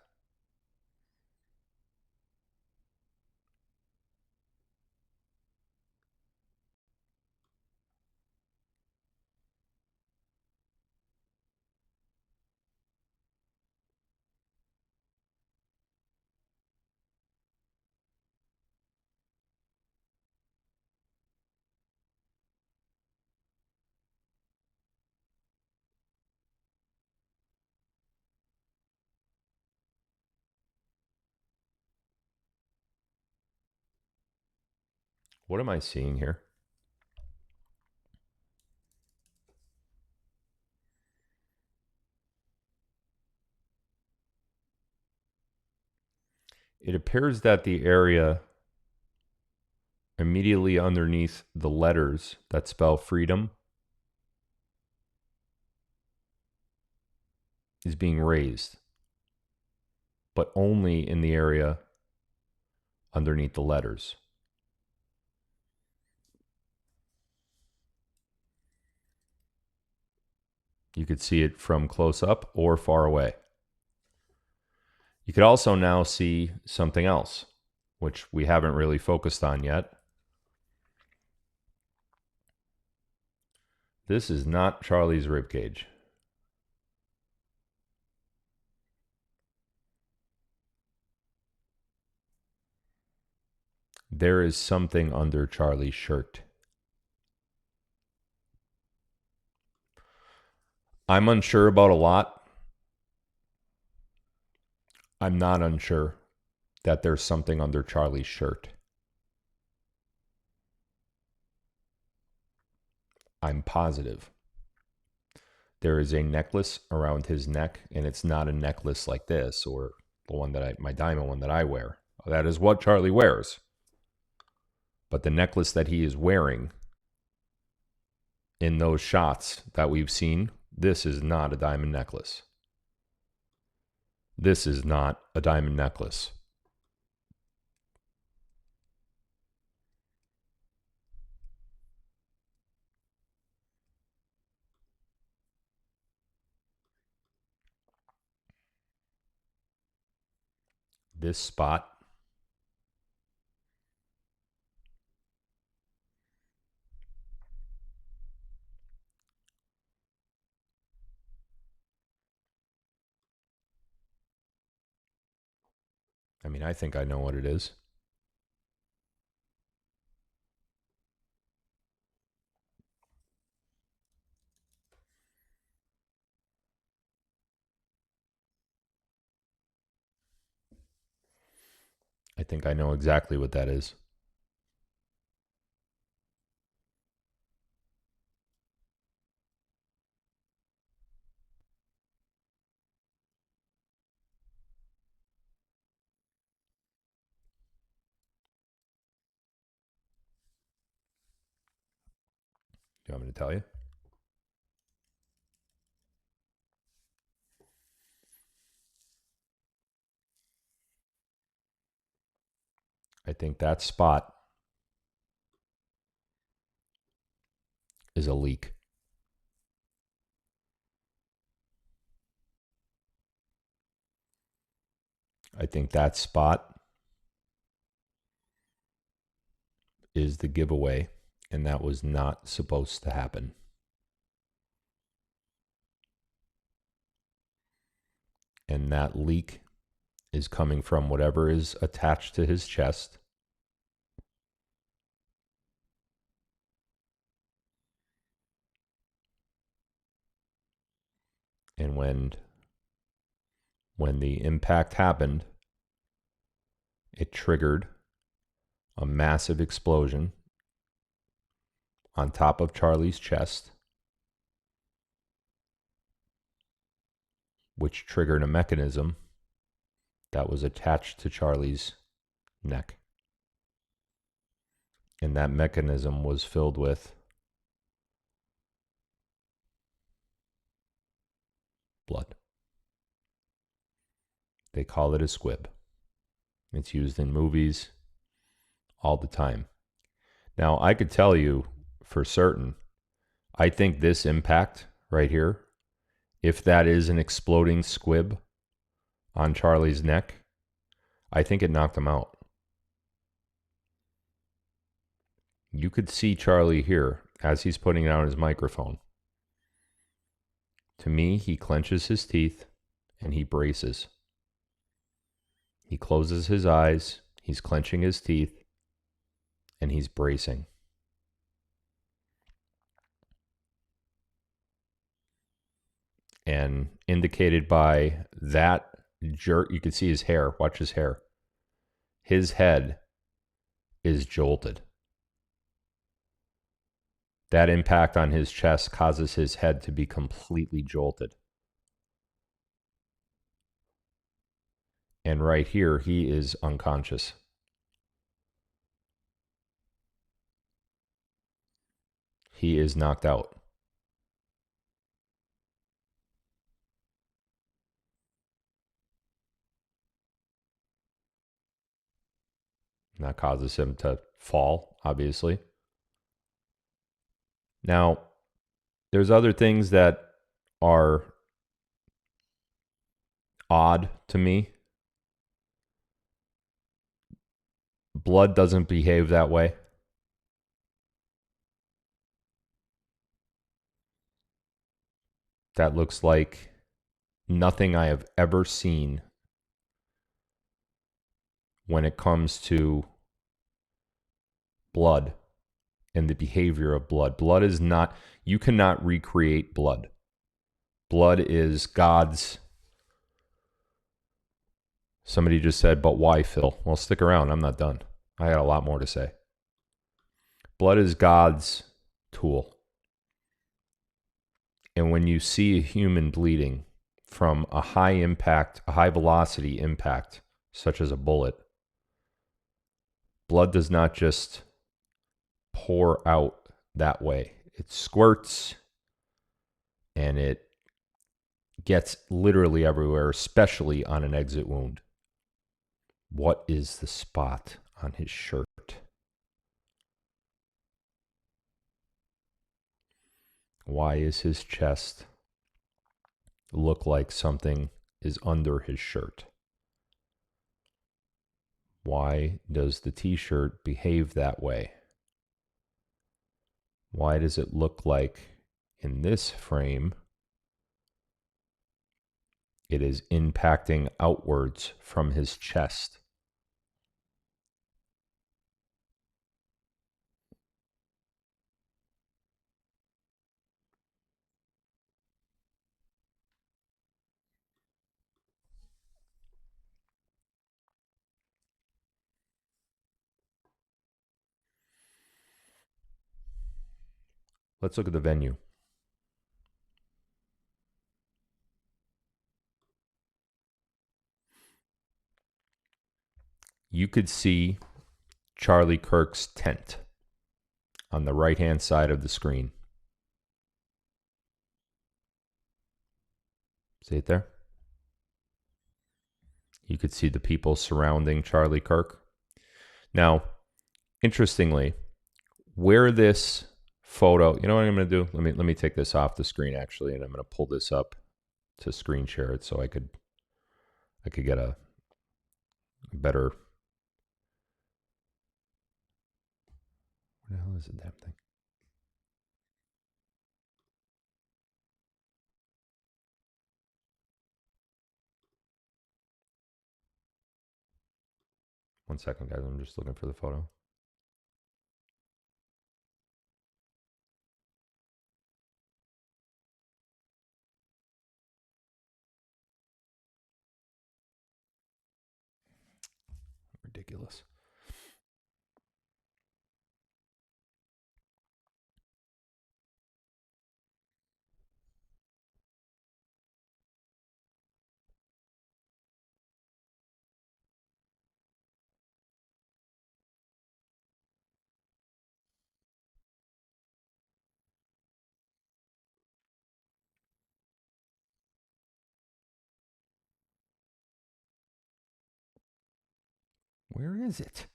What am I seeing here? It appears that the area immediately underneath the letters that spell freedom is being raised, but only in the area underneath the letters. You could see it from close up or far away. You could also now see something else, which we haven't really focused on yet. This is not Charlie's ribcage. There is something under Charlie's shirt. I'm unsure about a lot. I'm not unsure that there's something under Charlie's shirt. I'm positive. There is a necklace around his neck, and it's not a necklace like this or the one that my diamond one that I wear. That is what Charlie wears. But the necklace that he is wearing in those shots that we've seen, this is not a diamond necklace. This is not a diamond necklace. This spot I think I know what it is. I think I know exactly what that is. Do you want me to tell you? I think that spot is a leak. I think that spot is the giveaway, and that was not supposed to happen. And that leak is coming from whatever is attached to his chest. And when the impact happened, it triggered a massive explosion on top of Charlie's chest, which triggered a mechanism that was attached to Charlie's neck. And that mechanism was filled with blood. They call it a squib. It's used in movies all the time. Now, I could tell you for certain, I think this impact right here, if that is an exploding squib on Charlie's neck, I think it knocked him out. You could see Charlie here as he's putting out his microphone. To me, he clenches his teeth and he braces. He closes his eyes, he's clenching his teeth, and he's bracing. And indicated by that jerk, you can see his hair. Watch his hair. His head is jolted. That impact on his chest causes his head to be completely jolted. And right here, he is unconscious. He is knocked out. And that causes him to fall, obviously. Now, there's other things that are odd to me. Blood doesn't behave that way. That looks like nothing I have ever seen when it comes to blood and the behavior of blood. Blood is not, you cannot recreate blood. Blood is God's. Somebody just said, but why, Phil? Well, stick around. I'm not done. I got a lot more to say. Blood is God's tool. And when you see a human bleeding from a high impact, a high velocity impact, such as a bullet, blood does not just pour out that way. It squirts and it gets literally everywhere, especially on an exit wound. What is the spot on his shirt? Why is his chest look like something is under his shirt? Why does the t-shirt behave that way? Why does it look like in this frame it is impacting outwards from his chest? Let's look at the venue. You could see Charlie Kirk's tent on the right-hand side of the screen. See it there? You could see the people surrounding Charlie Kirk. Now, interestingly, where this photo, you know what I'm going to do? Let me take this off the screen actually, and I'm going to pull this up to screen share it so I could get a better. What the hell is the damn thing? One second, guys. I'm just looking for the photo. Ridiculous. Where is it?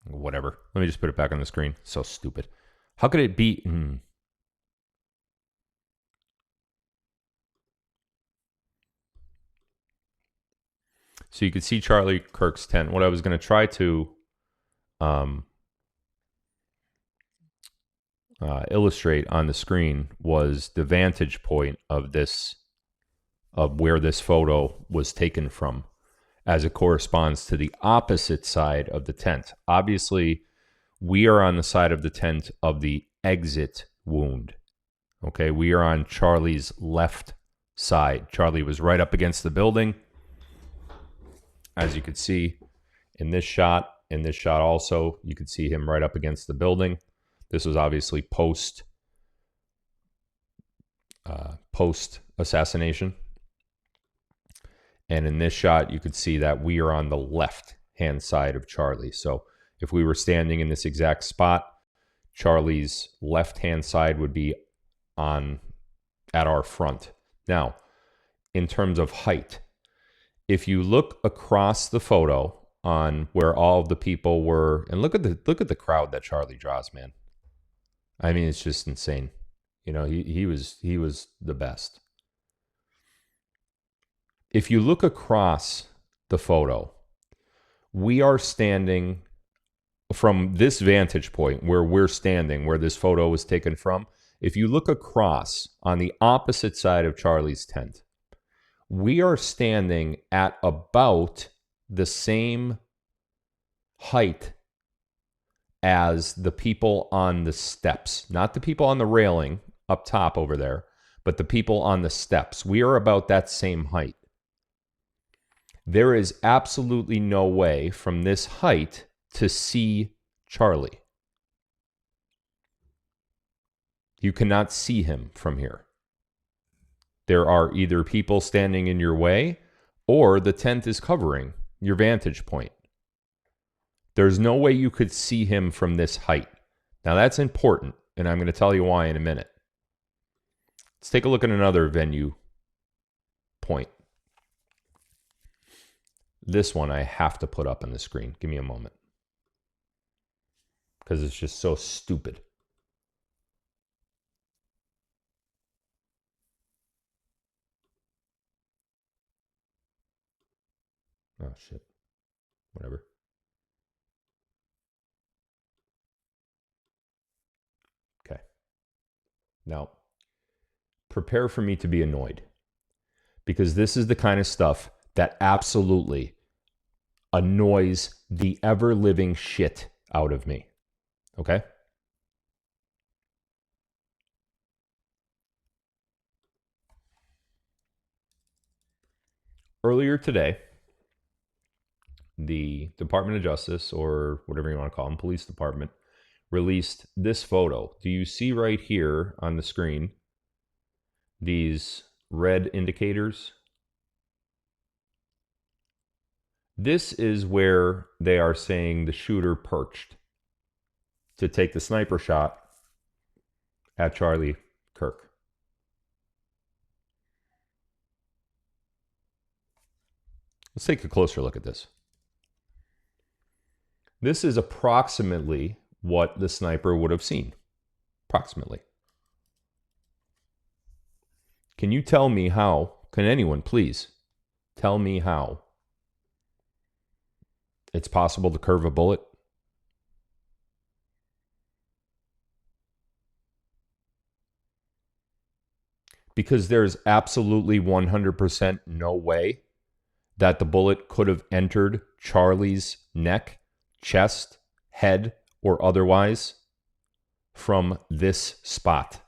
Whatever. Let me just put it back on the screen. So stupid. How could it be? So you could see Charlie Kirk's tent. What I was going to try to illustrate on the screen was the vantage point of this, of where this photo was taken from, as it corresponds to the opposite side of the tent. Obviously, we are on the side of the tent of the exit wound. Okay, we are on Charlie's left side. Charlie was right up against the building. As you could see in this shot also, you could see him right up against the building. This was obviously post assassination. And in this shot, you could see that we are on the left-hand side of Charlie. So if we were standing in this exact spot, Charlie's left-hand side would be at our front. Now, in terms of height, if you look across the photo on where all of the people were, and look at the crowd that Charlie draws, man. I mean, it's just insane. You know, he was the best. If you look across the photo, we are standing from this vantage point where we're standing, where this photo was taken from. If you look across on the opposite side of Charlie's tent, we are standing at about the same height as the people on the steps, not the people on the railing up top over there, but the people on the steps. We are about that same height. There is absolutely no way from this height to see Charlie. You cannot see him from here. There are either people standing in your way or the tent is covering your vantage point. There's no way you could see him from this height. Now that's important, and I'm going to tell you why in a minute. Let's take a look at another venue point. This one I have to put up on the screen. Give me a moment. Because it's just so stupid. Oh, shit. Whatever. Okay. Now, prepare for me to be annoyed. Because this is the kind of stuff that absolutely annoys the ever-living shit out of me. Okay? Earlier today, the Department of Justice, or whatever you want to call them, police department, released this photo. Do you see right here on the screen these red indicators? This is where they are saying the shooter perched to take the sniper shot at Charlie Kirk. Let's take a closer look at this. This is approximately what the sniper would have seen. Approximately. Can you tell me how? Can anyone please tell me how it's possible to curve a bullet? Because there's absolutely 100% no way that the bullet could have entered Charlie's neck, chest, head, or otherwise from this spot.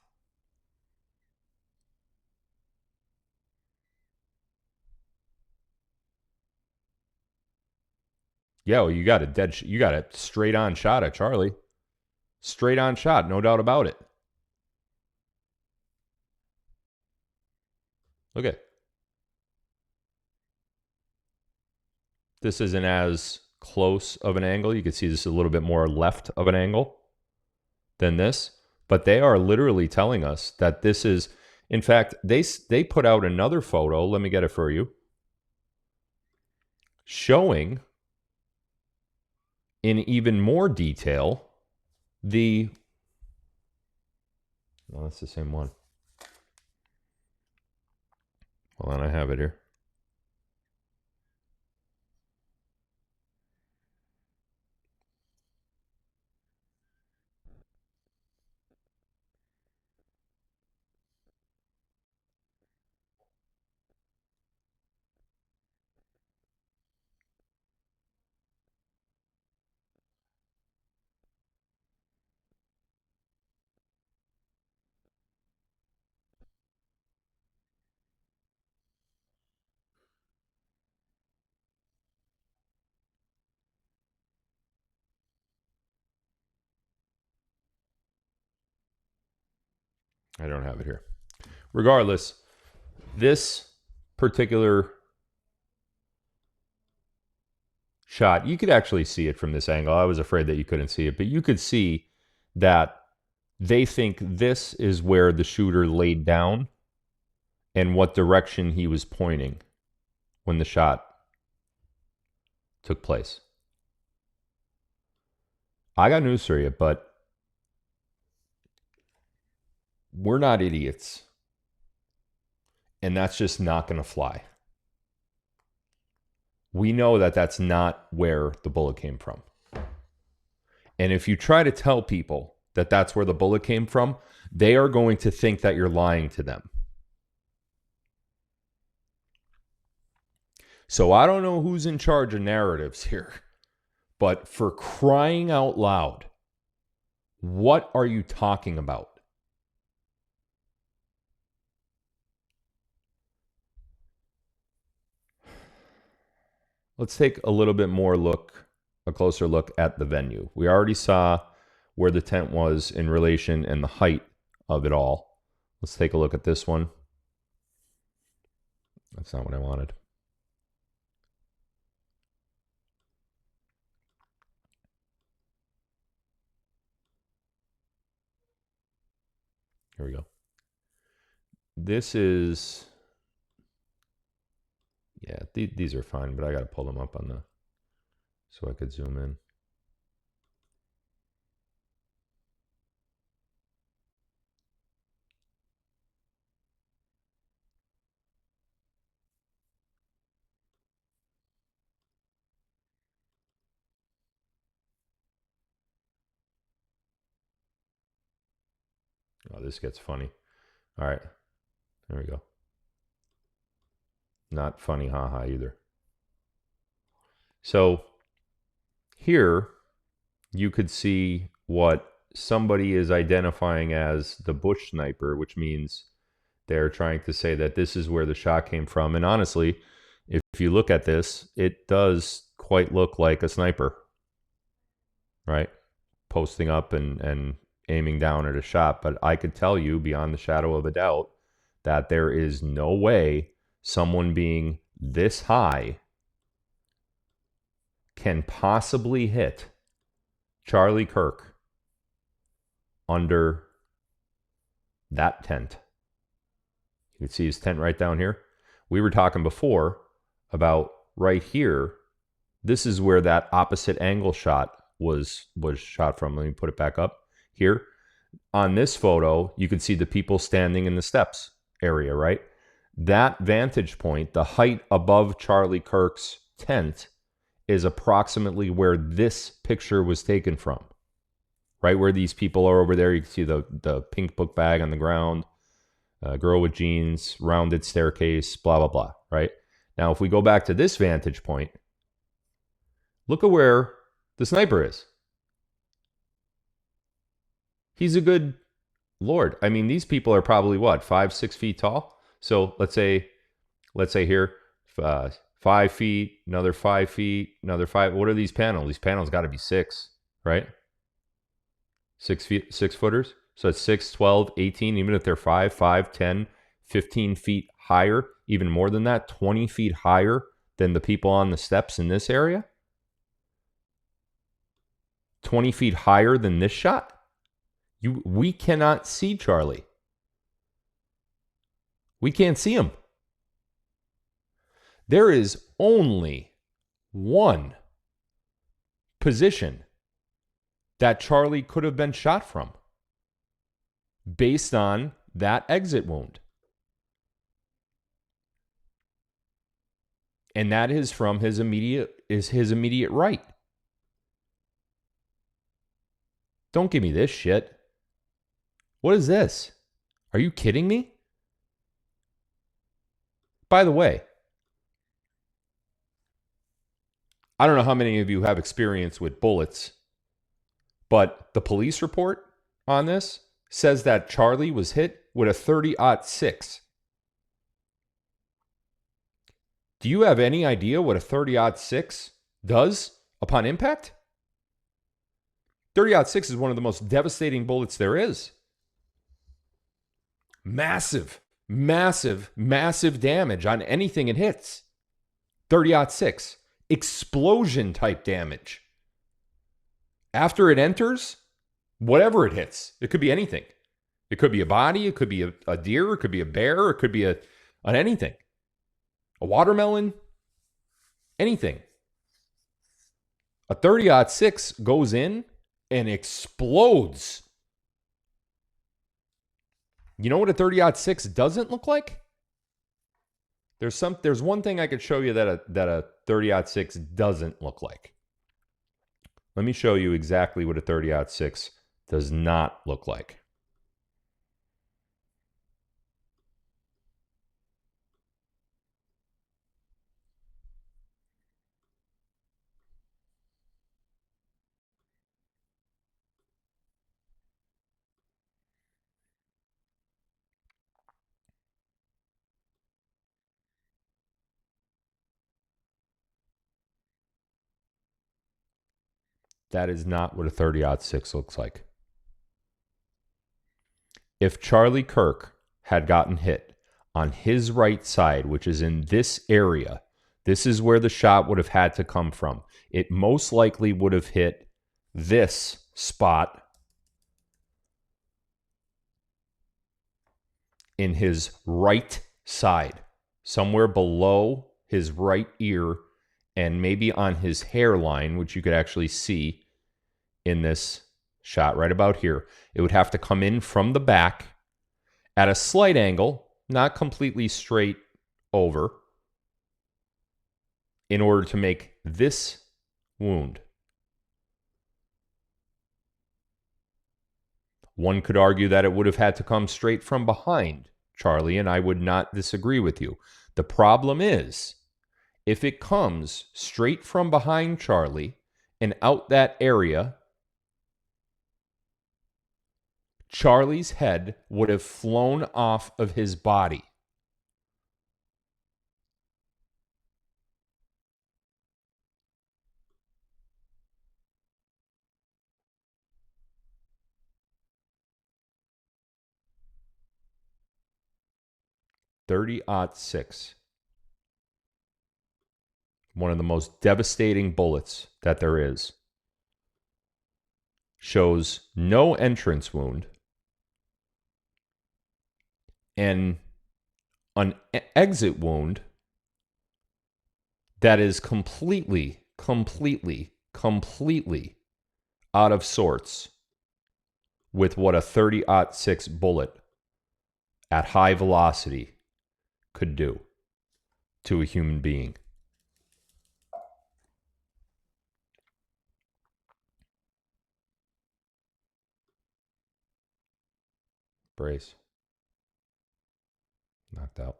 Yeah, well, you got a straight on shot at Charlie. Straight on shot, no doubt about it. Look at. This isn't as close of an angle. You can see this is a little bit more left of an angle than this. But they are literally telling us that this is, in fact, they put out another photo. Let me get it for you. Showing in even more detail the, well, that's the same one. Hold on, I have it here. I don't have it here. Regardless, this particular shot, you could actually see it from this angle. I was afraid that you couldn't see it, but you could see that they think this is where the shooter laid down and what direction he was pointing when the shot took place. I got news for you, but we're not idiots. And that's just not going to fly. We know that that's not where the bullet came from. And if you try to tell people that that's where the bullet came from, they are going to think that you're lying to them. So I don't know who's in charge of narratives here, but for crying out loud, what are you talking about? Let's take a little bit more a closer look at the venue. We already saw where the tent was in relation and the height of it all. Let's take a look at this one. That's not what I wanted. Here we go. This is, yeah, these are fine, but I got to pull them up on so I could zoom in. Oh, this gets funny. All right, there we go. Not funny, haha, either. So here you could see what somebody is identifying as the bush sniper, which means they're trying to say that this is where the shot came from. And honestly, if you look at this, it does quite look like a sniper, right? Posting up and aiming down at a shot. But I could tell you beyond the shadow of a doubt that there is no way someone being this high can possibly hit Charlie Kirk under that tent. You can see his tent right down here. We were talking before about right here. This is where that opposite angle shot was shot from. Let me put it back up here. On this photo, you can see the people standing in the steps area, right? That vantage point, the height above Charlie Kirk's tent, is approximately where this picture was taken from. Right where these people are over there, you can see the pink book bag on the ground, girl with jeans, rounded staircase, blah, blah, blah, right? Now, if we go back to this vantage point, look at where the sniper is. He's a good Lord. I mean, these people are probably what, 5-6 feet tall? So let's say here, 5 feet, another 5 feet, another 5. What are these panels? These panels got to be 6, right? 6 feet, 6 footers. So it's 6, 12, 18, even if they're 5, 10, 15 feet higher, even more than that, 20 feet higher than the people on the steps in this area. 20 feet higher than this shot. We cannot see Charlie. We can't see him. There is only one position that Charlie could have been shot from based on that exit wound. And that is from his immediate right. Don't give me this shit. What is this? Are you kidding me? By the way, I don't know how many of you have experience with bullets, but the police report on this says that Charlie was hit with a 30-06. Do you have any idea what a 30-06 does upon impact? 30-06 is one of the most devastating bullets there is. Massive, massive, massive damage on anything it hits. 30-06. Explosion type damage. After it enters, whatever it hits, it could be anything. It could be a body, it could be a deer, it could be a bear, it could be an anything. A watermelon, anything. A 30-06 goes in and explodes. You know what a 30-06 doesn't look like? There's one thing I could show you that a 30-06 doesn't look like. Let me show you exactly what a 30-06 does not look like. That is not what a 30-06 looks like. If Charlie Kirk had gotten hit on his right side, which is in this area, this is where the shot would have had to come from. It most likely would have hit this spot in his right side, somewhere below his right ear and maybe on his hairline, which you could actually see in this shot right about here. It would have to come in from the back at a slight angle, not completely straight over, in order to make this wound. One could argue that it would have had to come straight from behind Charlie, and I would not disagree with you. The problem is, if it comes straight from behind Charlie and out that area, Charlie's head would have flown off of his body. .30-06. One of the most devastating bullets that there is. Shows no entrance wound and an exit wound that is completely out of sorts with what a .30-06 bullet at high velocity could do to a human being. Brace. Knocked out.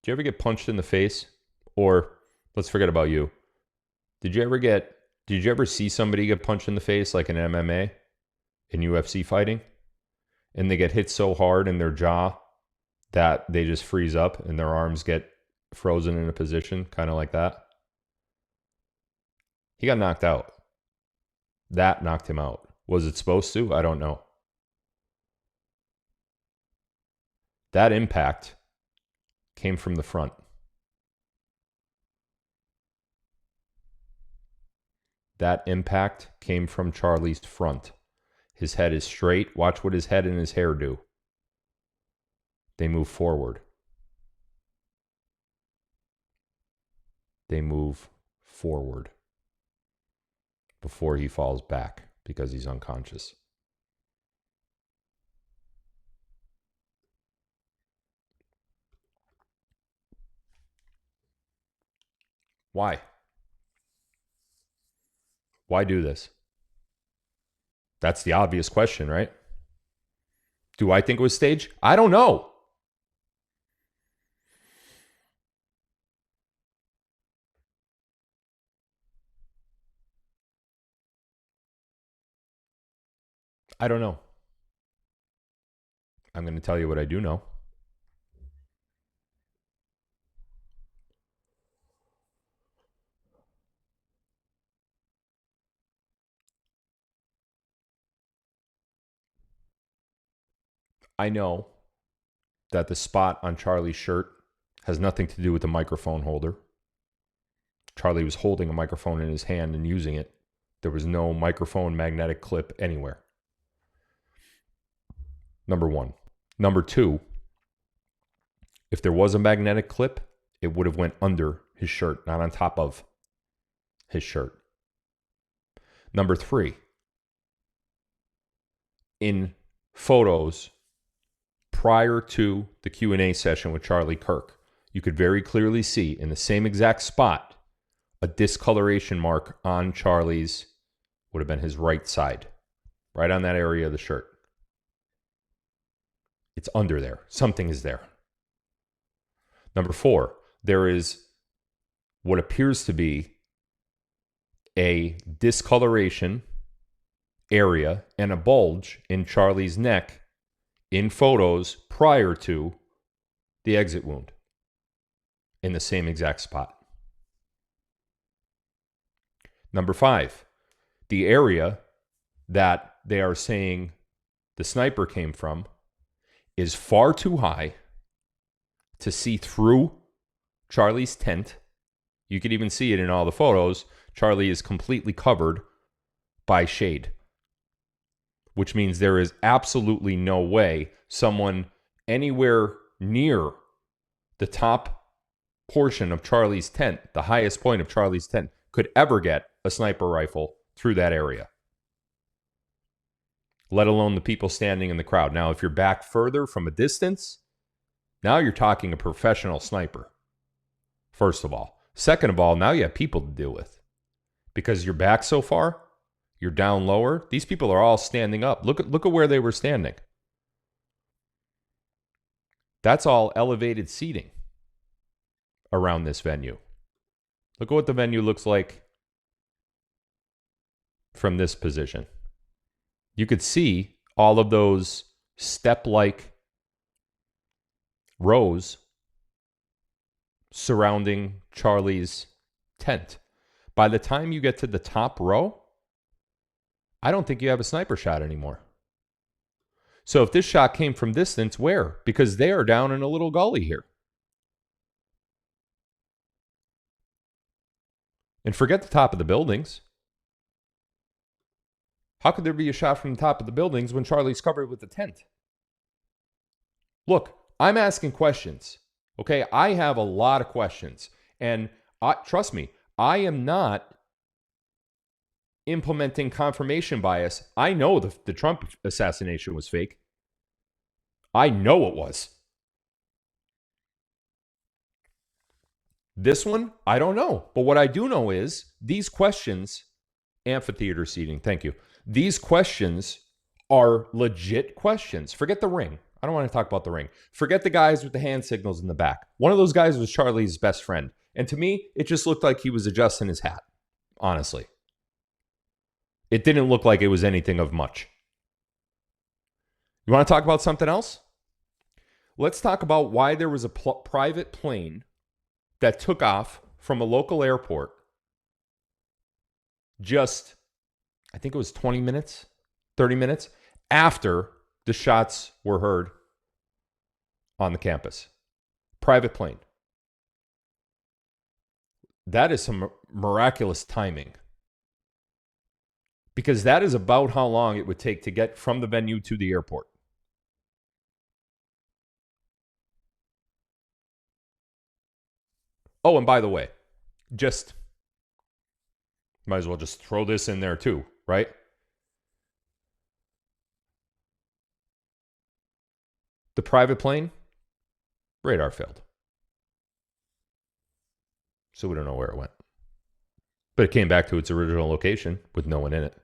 Did you ever get punched in the face? Or let's forget about you. Did you ever see somebody get punched in the face like in MMA, in UFC fighting? And they get hit so hard in their jaw that they just freeze up and their arms get frozen in a position, kind of like that. He got knocked out. That knocked him out. Was it supposed to? I don't know. That impact came from the front. That impact came from Charlie's front. His head is straight. Watch what his head and his hair do. They move forward. They move forward before he falls back because he's unconscious. Why? Why do this? That's the obvious question, right? Do I think it was staged? I don't know. I don't know. I'm going to tell you what I do know. I know that the spot on Charlie's shirt has nothing to do with the microphone holder. Charlie was holding a microphone in his hand and using it. There was no microphone magnetic clip anywhere. Number one. Number two, if there was a magnetic clip, it would have went under his shirt, not on top of his shirt. Number three, in photos prior to the Q&A session with Charlie Kirk, you could very clearly see in the same exact spot a discoloration mark on Charlie's, would have been his right side, right on that area of the shirt. It's under there. Something is there. Number 4, there is what appears to be a discoloration area and a bulge in Charlie's neck in photos prior to the exit wound in the same exact spot. Number 5, the area that they are saying the sniper came from is far too high to see through Charlie's tent. You could even see it in all the photos. Charlie is completely covered by shade, which means there is absolutely no way someone anywhere near the top portion of Charlie's tent, the highest point of Charlie's tent, could ever get a sniper rifle through that area, let alone the people standing in the crowd. Now, if you're back further from a distance, now you're talking a professional sniper, first of all. Second of all, now you have people to deal with. Because you're back so far, you're down lower. These people are all standing up. Look at where they were standing. That's all elevated seating around this venue. Look at what the venue looks like from this position. You could see all of those step-like rows surrounding Charlie's tent. By the time you get to the top row, I don't think you have a sniper shot anymore. So if this shot came from distance, where? Because they are down in a little gully here. And forget the top of the buildings. How could there be a shot from the top of the buildings when Charlie's covered with the tent? Look, I'm asking questions. Okay, I have a lot of questions. And trust me, I am not implementing confirmation bias. I know the Trump assassination was fake. I know it was. This one, I don't know. But what I do know is these questions, amphitheater seating, thank you. These questions are legit questions. Forget the ring. I don't want to talk about the ring. Forget the guys with the hand signals in the back. One of those guys was Charlie's best friend. And to me, it just looked like he was adjusting his hat, honestly. It didn't look like it was anything of much. You want to talk about something else? Let's talk about why there was a private plane that took off from a local airport just, I think it was 20 minutes, 30 minutes after the shots were heard on the campus. Private plane. That is some miraculous timing. Because that is about how long it would take to get from the venue to the airport. Oh, and by the way, might as well just throw this in there too, right? The private plane, radar failed. So we don't know where it went. But it came back to its original location with no one in it.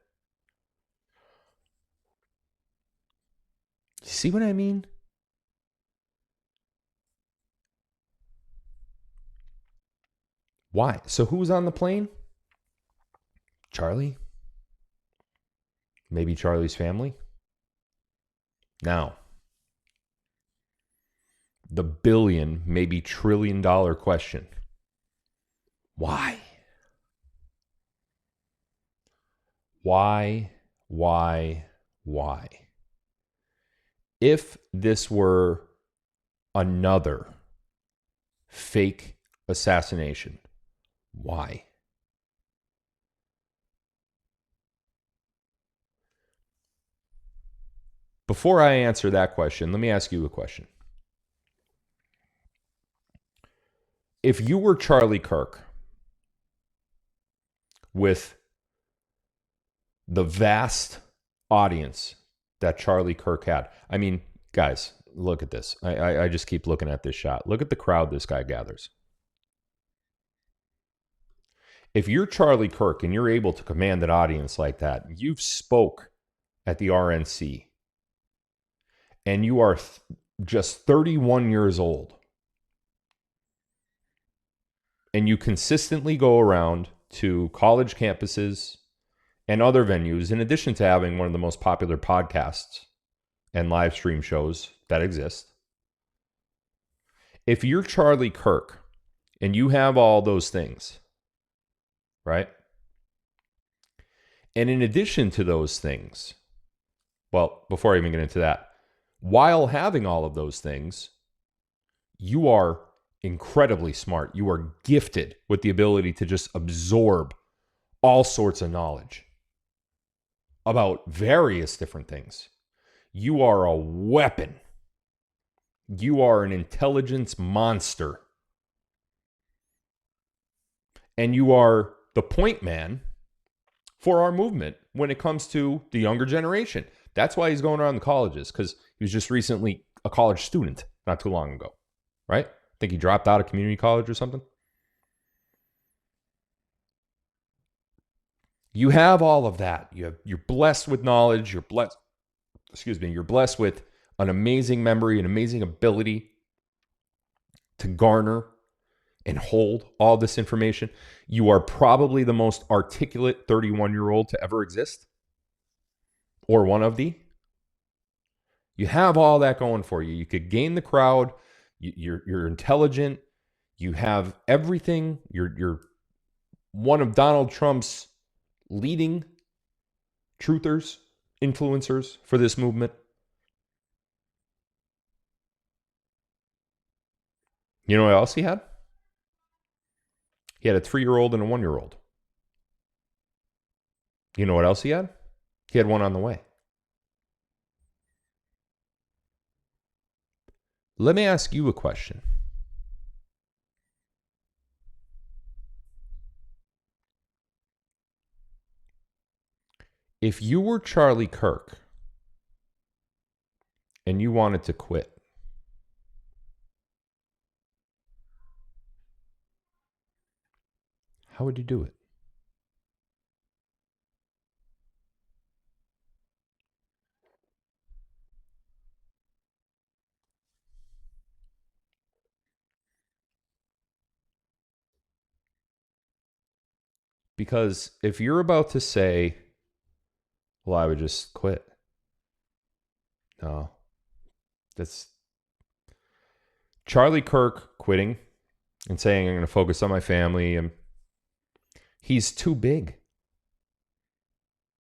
You see what I mean? Why? So who was on the plane? Charlie? Maybe Charlie's family? Now, the billion, maybe $1 trillion question. Why? Why? If this were another fake assassination, why? Before I answer that question, let me ask you a question. If you were Charlie Kirk with the vast audience that Charlie Kirk had. I mean, guys, look at this. I just keep looking at this shot. Look at the crowd this guy gathers. If you're Charlie Kirk and you're able to command an audience like that, you've spoke at the RNC, and you are just 31 years old, and you consistently go around to college campuses and other venues, in addition to having one of the most popular podcasts and live stream shows that exist. If you're Charlie Kirk and you have all those things, right? And in addition to those things, well, before I even get into that, while having all of those things, you are incredibly smart. You are gifted with the ability to just absorb all sorts of knowledge about various different things. You are a weapon. You are an intelligence monster. And you are the point man for our movement when it comes to the younger generation. That's why he's going around the colleges, because he was just recently a college student not too long ago, right? I think he dropped out of community college or something. You have all of that. You're blessed with knowledge. You're blessed with an amazing memory, an amazing ability to garner and hold all this information. You are probably the most articulate 31-year-old to ever exist, or one of the. You have all that going for you. You could gain the crowd. You're intelligent. You have everything. You're one of Donald Trump's leading truthers, influencers for this movement. You know what else he had? He had a 3-year-old and a 1-year-old. You know what else he had? He had one on the way. Let me ask you a question. If you were Charlie Kirk and you wanted to quit, how would you do it? Because if you're about to say, well, I would just quit. No. That's Charlie Kirk quitting and saying, I'm going to focus on my family. And he's too big.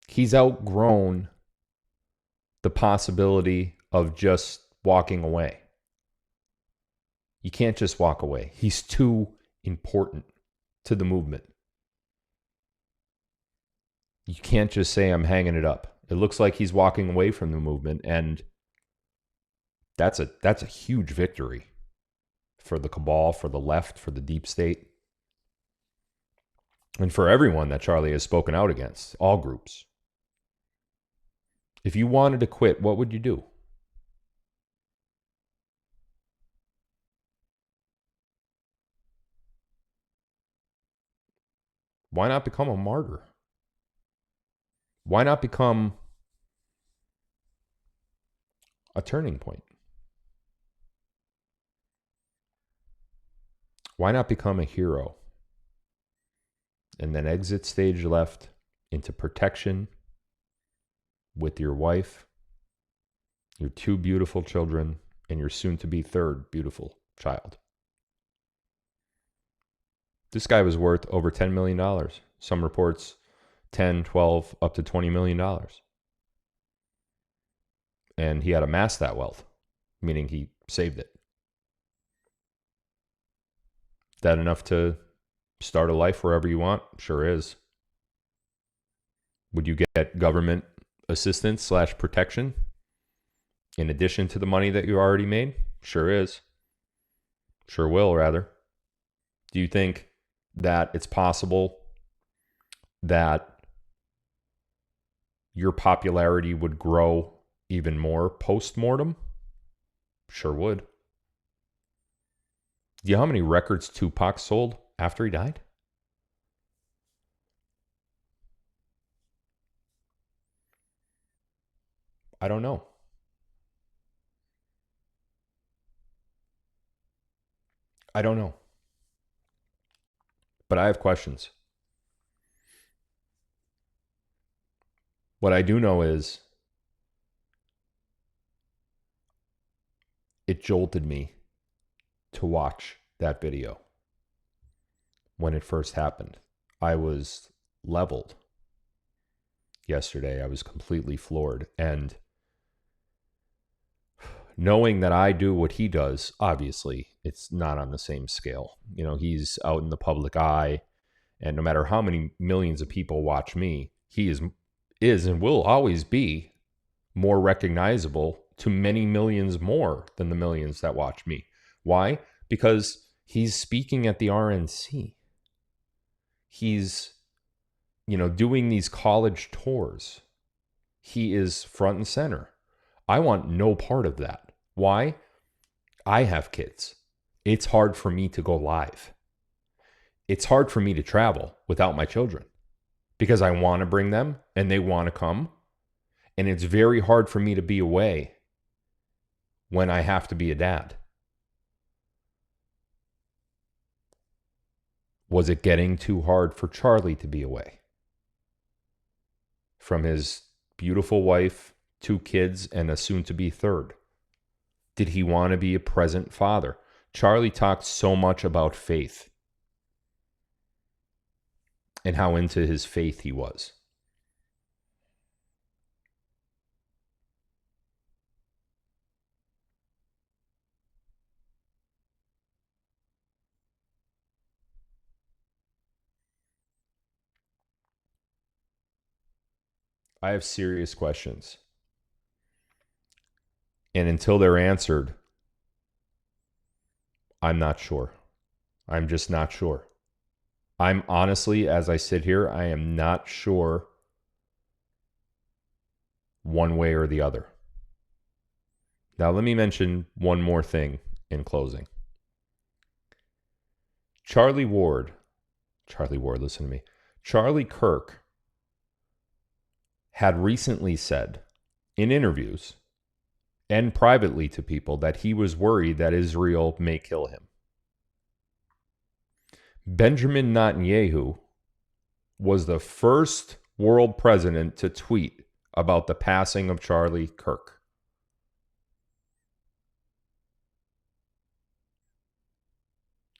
He's outgrown the possibility of just walking away. You can't just walk away. He's too important to the movement. You can't just say, I'm hanging it up. It looks like he's walking away from the movement, and that's a huge victory for the cabal, for the left, for the deep state, and for everyone that Charlie has spoken out against, all groups. If you wanted to quit, what would you do? Why not become a martyr? Why not become a turning point? Why not become a hero and then exit stage left into protection with your wife, your 2 beautiful children, and your soon-to-be 3rd beautiful child? This guy was worth over $10 million. Some reports 10, 12, up to $20 million. And he had amassed that wealth, meaning he saved it. That enough to start a life wherever you want? Sure is. Would you get government assistance / protection in addition to the money that you already made? Sure is. Sure will, rather. Do you think that it's possible that your popularity would grow even more post-mortem? Sure would. Do you know how many records Tupac sold after he died? I don't know. I don't know. But I have questions. What I do know is it jolted me to watch that video when it first happened. I was leveled yesterday. I was completely floored. And knowing that I do what he does, obviously, it's not on the same scale. You know, he's out in the public eye, and no matter how many millions of people watch me, he is and will always be more recognizable to many millions more than the millions that watch me. Why? Because he's speaking at the RNC. He's, doing these college tours. He is front and center. I want no part of that. Why? I have kids. It's hard for me to go live. It's hard for me to travel without my children because I want to bring them and they want to come. And it's very hard for me to be away when I have to be a dad. Was it getting too hard for Charlie to be away from his beautiful wife, 2 kids, and a soon-to-be third? Did he want to be a present father? Charlie talked so much about faith and how into his faith he was. I have serious questions. And until they're answered, I'm not sure. I'm just not sure. I'm honestly, as I sit here, I am not sure one way or the other. Now, let me mention one more thing in closing. Charlie Ward, listen to me. Charlie Kirk had recently said in interviews and privately to people that he was worried that Israel may kill him. Benjamin Netanyahu was the first world president to tweet about the passing of Charlie Kirk.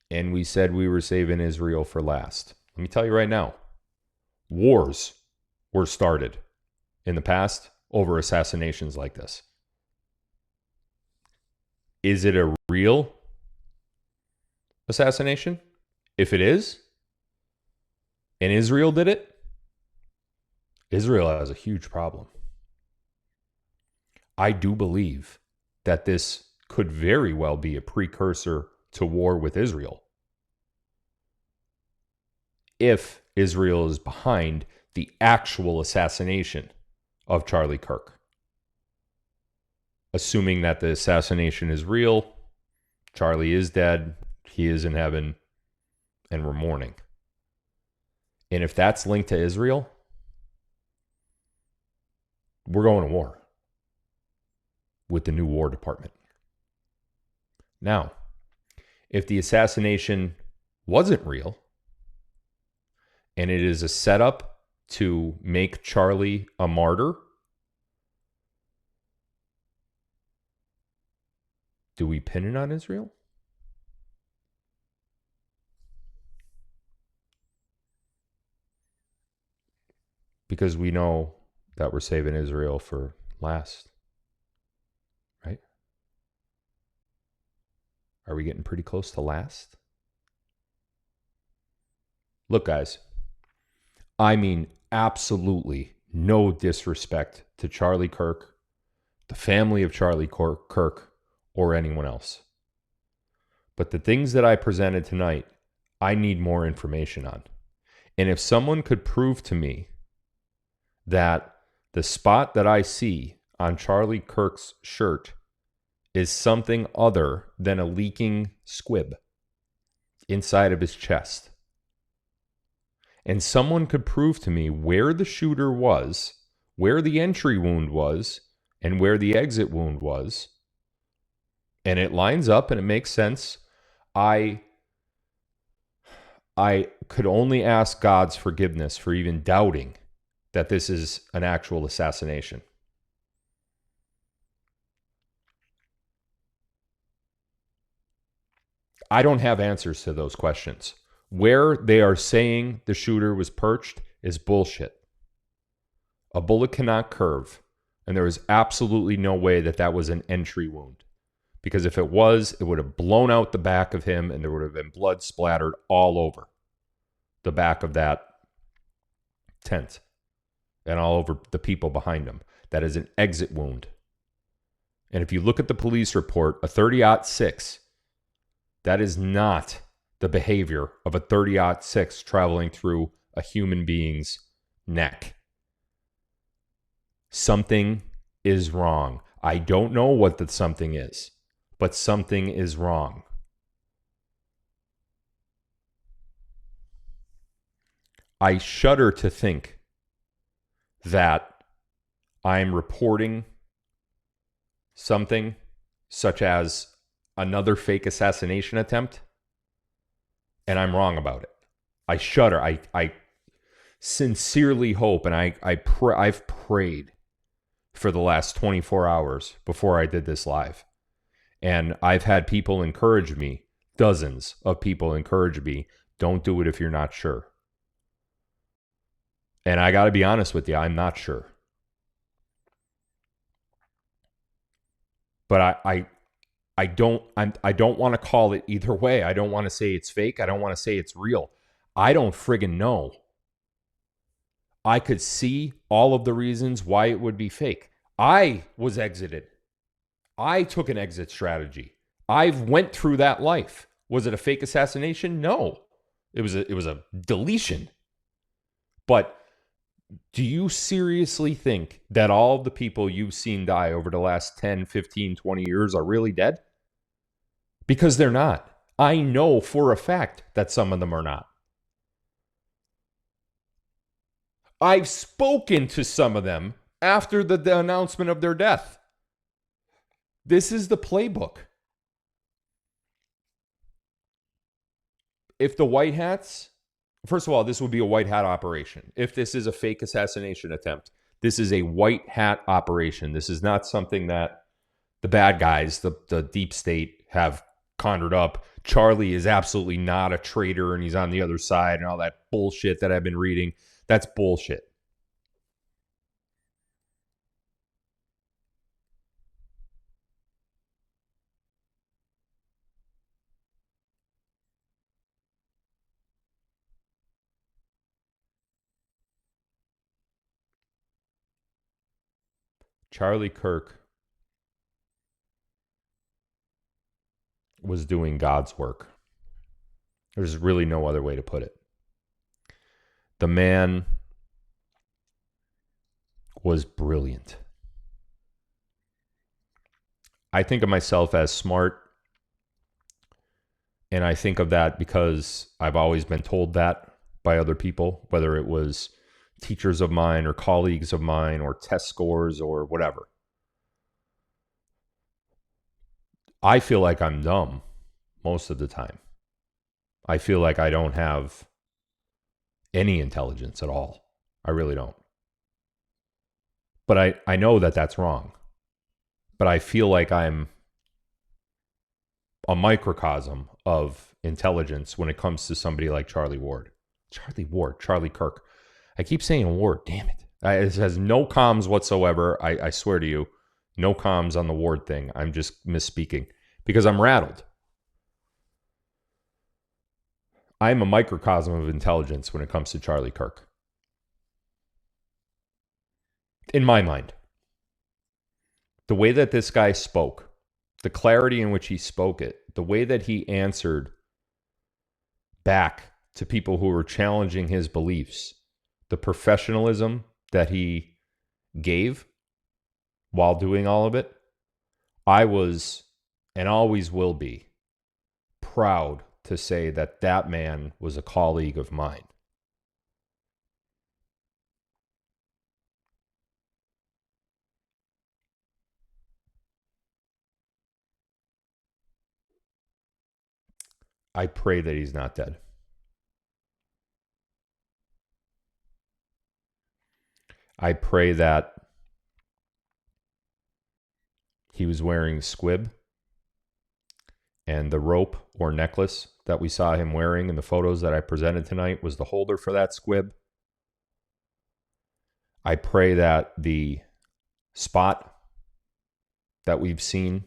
And we said we were saving Israel for last. Let me tell you right now, wars were started in the past over assassinations like this. Is it a real assassination? If it is, and Israel did it, Israel has a huge problem. I do believe that this could very well be a precursor to war with Israel. If Israel is behind the actual assassination of Charlie Kirk. Assuming that the assassination is real, Charlie is dead, he is in heaven, and we're mourning. And if that's linked to Israel, we're going to war with the new War Department. Now, if the assassination wasn't real, and it is a setup to make Charlie a martyr, do we pin it on Israel? Because we know that we're saving Israel for last, right? Are we getting pretty close to last? Look, guys, I mean absolutely no disrespect to Charlie Kirk, the family of Charlie Kirk, or anyone else. But the things that I presented tonight, I need more information on. And if someone could prove to me that the spot that I see on Charlie Kirk's shirt is something other than a leaking squib inside of his chest. And someone could prove to me where the shooter was, where the entry wound was, and where the exit wound was, and it lines up and it makes sense, I could only ask God's forgiveness for even doubting that this is an actual assassination. I don't have answers to those questions. Where they are saying the shooter was perched is bullshit. A bullet cannot curve, and there is absolutely no way that that was an entry wound. Because if it was, it would have blown out the back of him, and there would have been blood splattered all over the back of that tent and all over the people behind him. That is an exit wound. And if you look at the police report, a 30-06, that is not the behavior of a 30-06 traveling through a human being's neck. Something is wrong. I don't know what the something is, but something is wrong. I shudder to think that I'm reporting something such as another fake assassination attempt, and I'm wrong about it. I shudder. I sincerely hope, and I've prayed for the last 24 hours before I did this live. And I've had people encourage me, dozens of people encourage me, don't do it if you're not sure. And I got to be honest with you, I'm not sure. But I don't want to call it either way. I don't want to say it's fake. I don't want to say it's real. I don't friggin' know. I could see all of the reasons why it would be fake. I was exited. I took an exit strategy. I've went through that life. Was it a fake assassination? No. It was a deletion. But do you seriously think that all of the people you've seen die over the last 10, 15, 20 years are really dead? Because they're not. I know for a fact that some of them are not. I've spoken to some of them after the announcement of their death. This is the playbook. If the white hats, first of all, this would be a white hat operation. If this is a fake assassination attempt, this is a white hat operation. This is not something that the bad guys, the deep state, have conjured up. Charlie is absolutely not a traitor and he's on the other side and all that bullshit that I've been reading. That's bullshit. Charlie Kirk was doing God's work. There's really no other way to put it. The man was brilliant. I think of myself as smart, and I think of that because I've always been told that by other people, whether it was teachers of mine or colleagues of mine or test scores or whatever. I feel like I'm dumb most of the time. I feel like I don't have any intelligence at all. I really don't. But I know that that's wrong. But I feel like I'm a microcosm of intelligence when it comes to somebody like Charlie Kirk. I keep saying Ward, damn it. It has no comms whatsoever. I swear to you, no comms on the Ward thing. I'm just misspeaking because I'm rattled. I'm a microcosm of intelligence when it comes to Charlie Kirk. In my mind. The way that this guy spoke, the clarity in which he spoke it, the way that he answered back to people who were challenging his beliefs, the professionalism that he gave while doing all of it, I was, and always will be, proud to say that that man was a colleague of mine. I pray that he's not dead. I pray that he was wearing squib, and the rope or necklace that we saw him wearing in the photos that I presented tonight was the holder for that squib. I pray that the spot that we've seen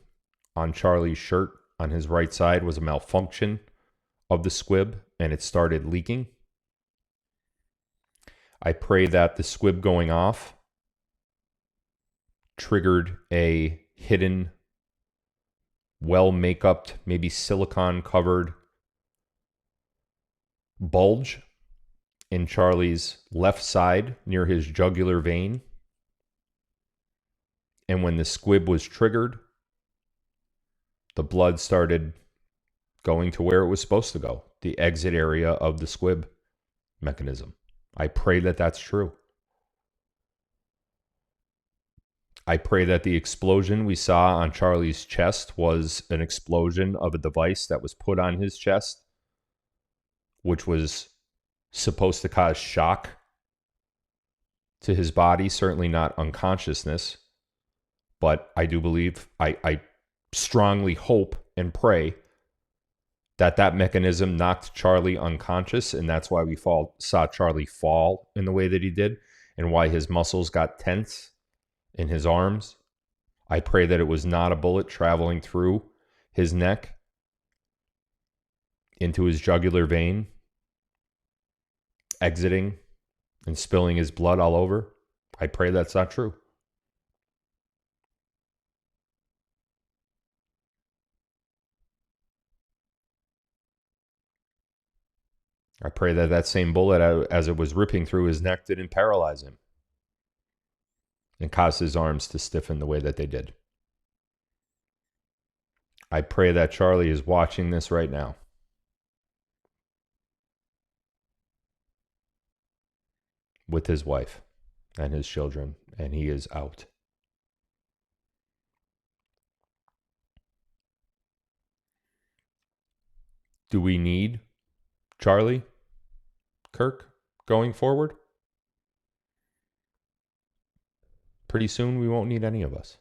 on Charlie's shirt on his right side was a malfunction of the squib and it started leaking. I pray that the squib going off triggered a hidden, well make-upped, maybe silicone-covered bulge in Charlie's left side near his jugular vein. And when the squib was triggered, the blood started going to where it was supposed to go, the exit area of the squib mechanism. I pray that that's true. I pray that the explosion we saw on Charlie's chest was an explosion of a device that was put on his chest, which was supposed to cause shock to his body, certainly not unconsciousness. But I do believe, I strongly hope and pray that that mechanism knocked Charlie unconscious, and that's why we saw Charlie fall in the way that he did, and why his muscles got tense in his arms. I pray that it was not a bullet traveling through his neck into his jugular vein, exiting and spilling his blood all over. I pray that's not true. I pray that that same bullet, as it was ripping through his neck, didn't paralyze him and cause his arms to stiffen the way that they did. I pray that Charlie is watching this right now. With his wife and his children, and he is out. Do we need Charlie Kirk going forward? Pretty soon we won't need any of us.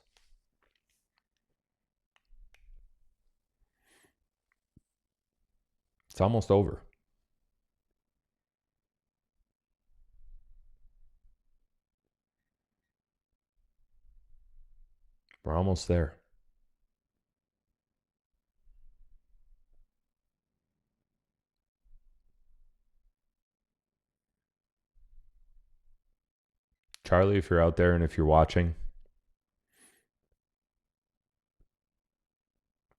It's almost over. We're almost there. Charlie, if you're out there and if you're watching,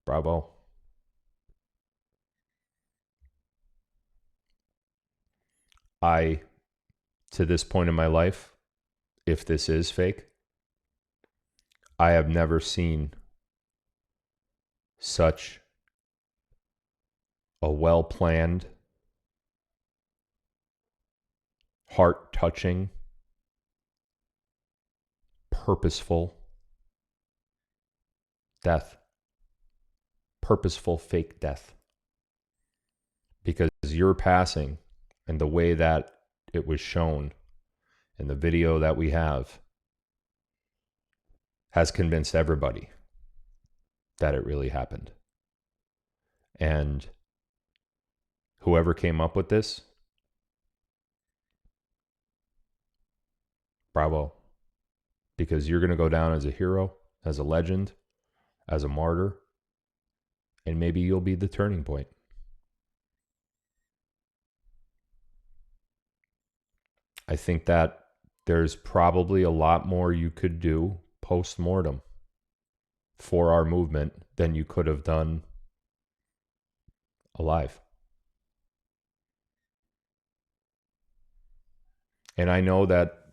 bravo. To this point in my life, if this is fake, I have never seen such a well-planned, heart-touching, purposeful death. Purposeful fake death. Because your passing and the way that it was shown in the video that we have has convinced everybody that it really happened. And whoever came up with this, bravo. Because you're going to go down as a hero, as a legend, as a martyr, and maybe you'll be the turning point. I think that there's probably a lot more you could do post-mortem for our movement than you could have done alive. And I know that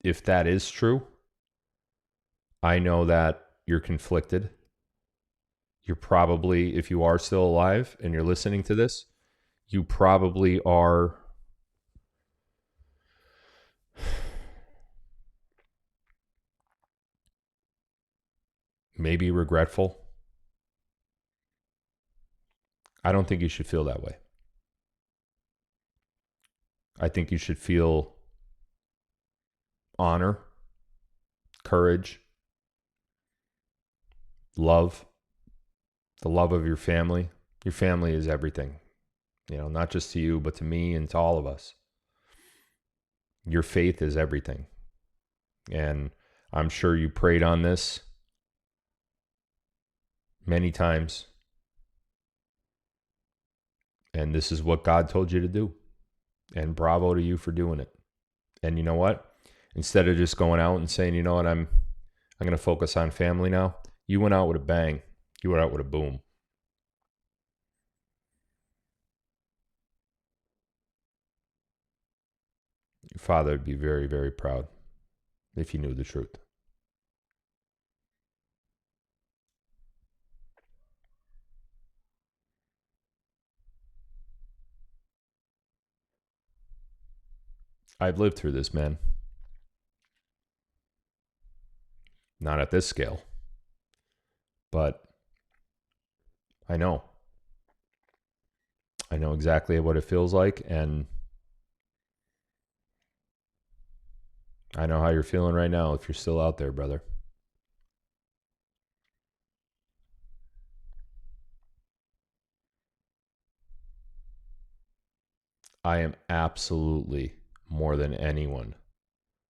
if that is true, I know that you're conflicted. You're probably, if you are still alive and you're listening to this, you probably are maybe regretful. I don't think you should feel that way. I think you should feel honor, courage, love, the love of your family. Your family is everything, not just to you, but to me and to all of us. Your faith is everything. And I'm sure you prayed on this many times. And this is what God told you to do. And bravo to you for doing it. And you know what? Instead of just going out and saying, you know what, I'm going to focus on family now. You went out with a bang. You went out with a boom. Your father would be very, very proud if he knew the truth. I've lived through this, man. Not at this scale, but I know. I know exactly what it feels like, and I know how you're feeling right now if you're still out there, brother. I am absolutely, more than anyone,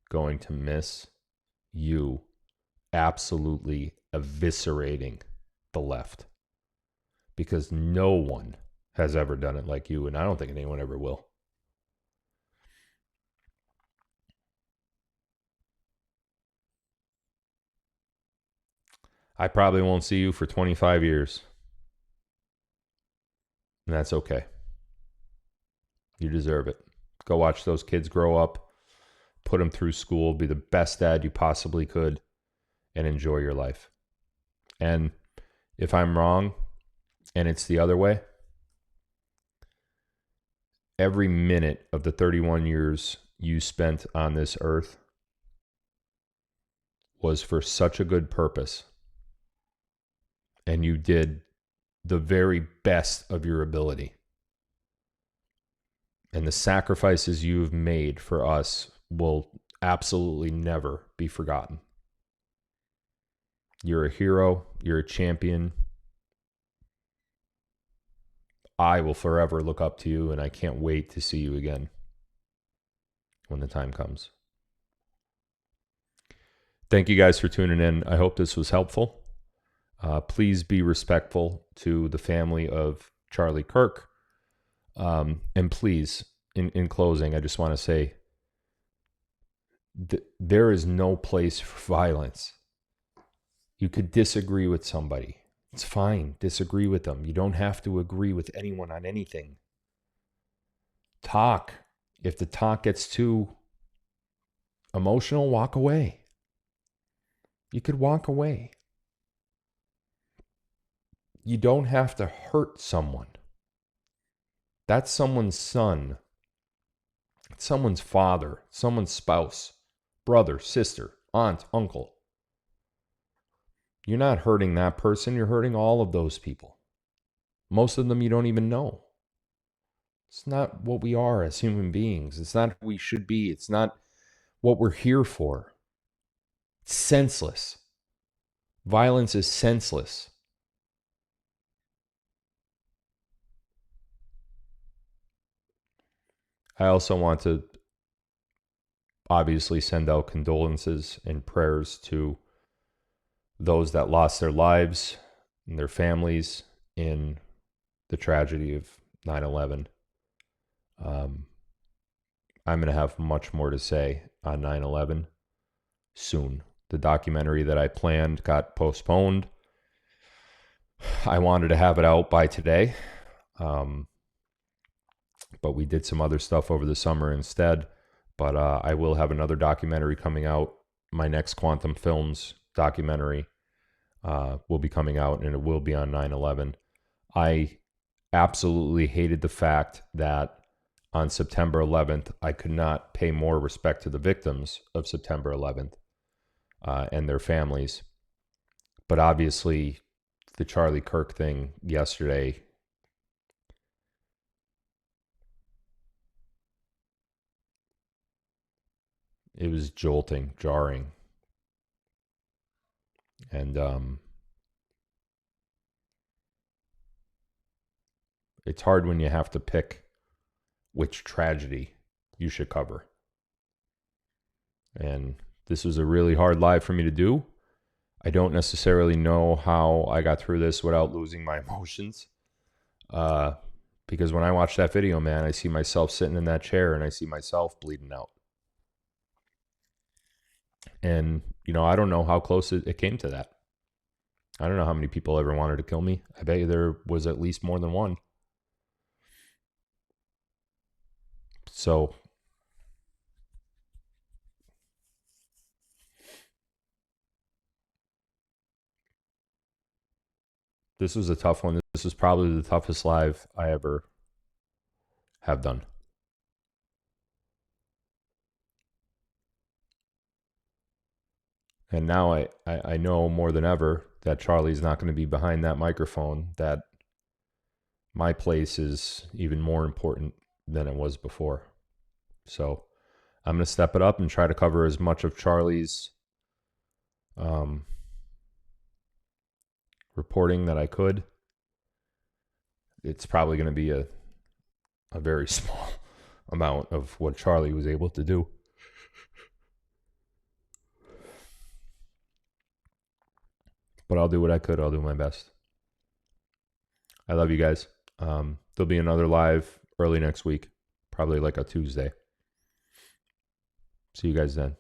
going to miss you absolutely eviscerating the left, because no one has ever done it like you, and I don't think anyone ever will. I probably won't see you for 25 years, and that's okay. You deserve it. Go watch those kids grow up, put them through school, be the best dad you possibly could, and enjoy your life. And if I'm wrong and it's the other way, every minute of the 31 years you spent on this earth was for such a good purpose. And you did the very best of your ability. And the sacrifices you've made for us will absolutely never be forgotten. You're a hero. You're a champion. I will forever look up to you, and I can't wait to see you again when the time comes. Thank you guys for tuning in. I hope this was helpful. Please be respectful to the family of Charlie Kirk. And please, in closing, I just want to say there is no place for violence. You could disagree with somebody. It's fine. Disagree with them. You don't have to agree with anyone on anything. Talk. If the talk gets too emotional, walk away. You could walk away. You don't have to hurt someone. That's someone's son. It's someone's father, someone's spouse, brother, sister, aunt, uncle. You're not hurting that person. You're hurting all of those people. Most of them you don't even know. It's not what we are as human beings. It's not who we should be. It's not what we're here for. It's senseless. Violence is senseless. I also want to obviously send out condolences and prayers to those that lost their lives and their families in the tragedy of 9/11. I'm going to have much more to say on 9/11 soon. The documentary that I planned got postponed. I wanted to have it out by today, but we did some other stuff over the summer instead. But I will have another documentary coming out. My next Quantum Films documentary will be coming out, and it will be on 9/11. I absolutely hated the fact that on September 11th, I could not pay more respect to the victims of September 11th and their families. But obviously, the Charlie Kirk thing yesterday, it was jolting, jarring. And it's hard when you have to pick which tragedy you should cover. And this was a really hard live for me to do. I don't necessarily know how I got through this without losing my emotions. Because when I watch that video, man, I see myself sitting in that chair and I see myself bleeding out. And, I don't know how close it came to that. I don't know how many people ever wanted to kill me. I bet you there was at least more than one. So this was a tough one. This is probably the toughest live I ever have done. And now I know more than ever that Charlie's not going to be behind that microphone, that my place is even more important than it was before. So I'm going to step it up and try to cover as much of Charlie's reporting that I could. It's probably going to be a very small amount of what Charlie was able to do. But I'll do what I could. I'll do my best. I love you guys. There'll be another live early next week, probably like a Tuesday. See you guys then.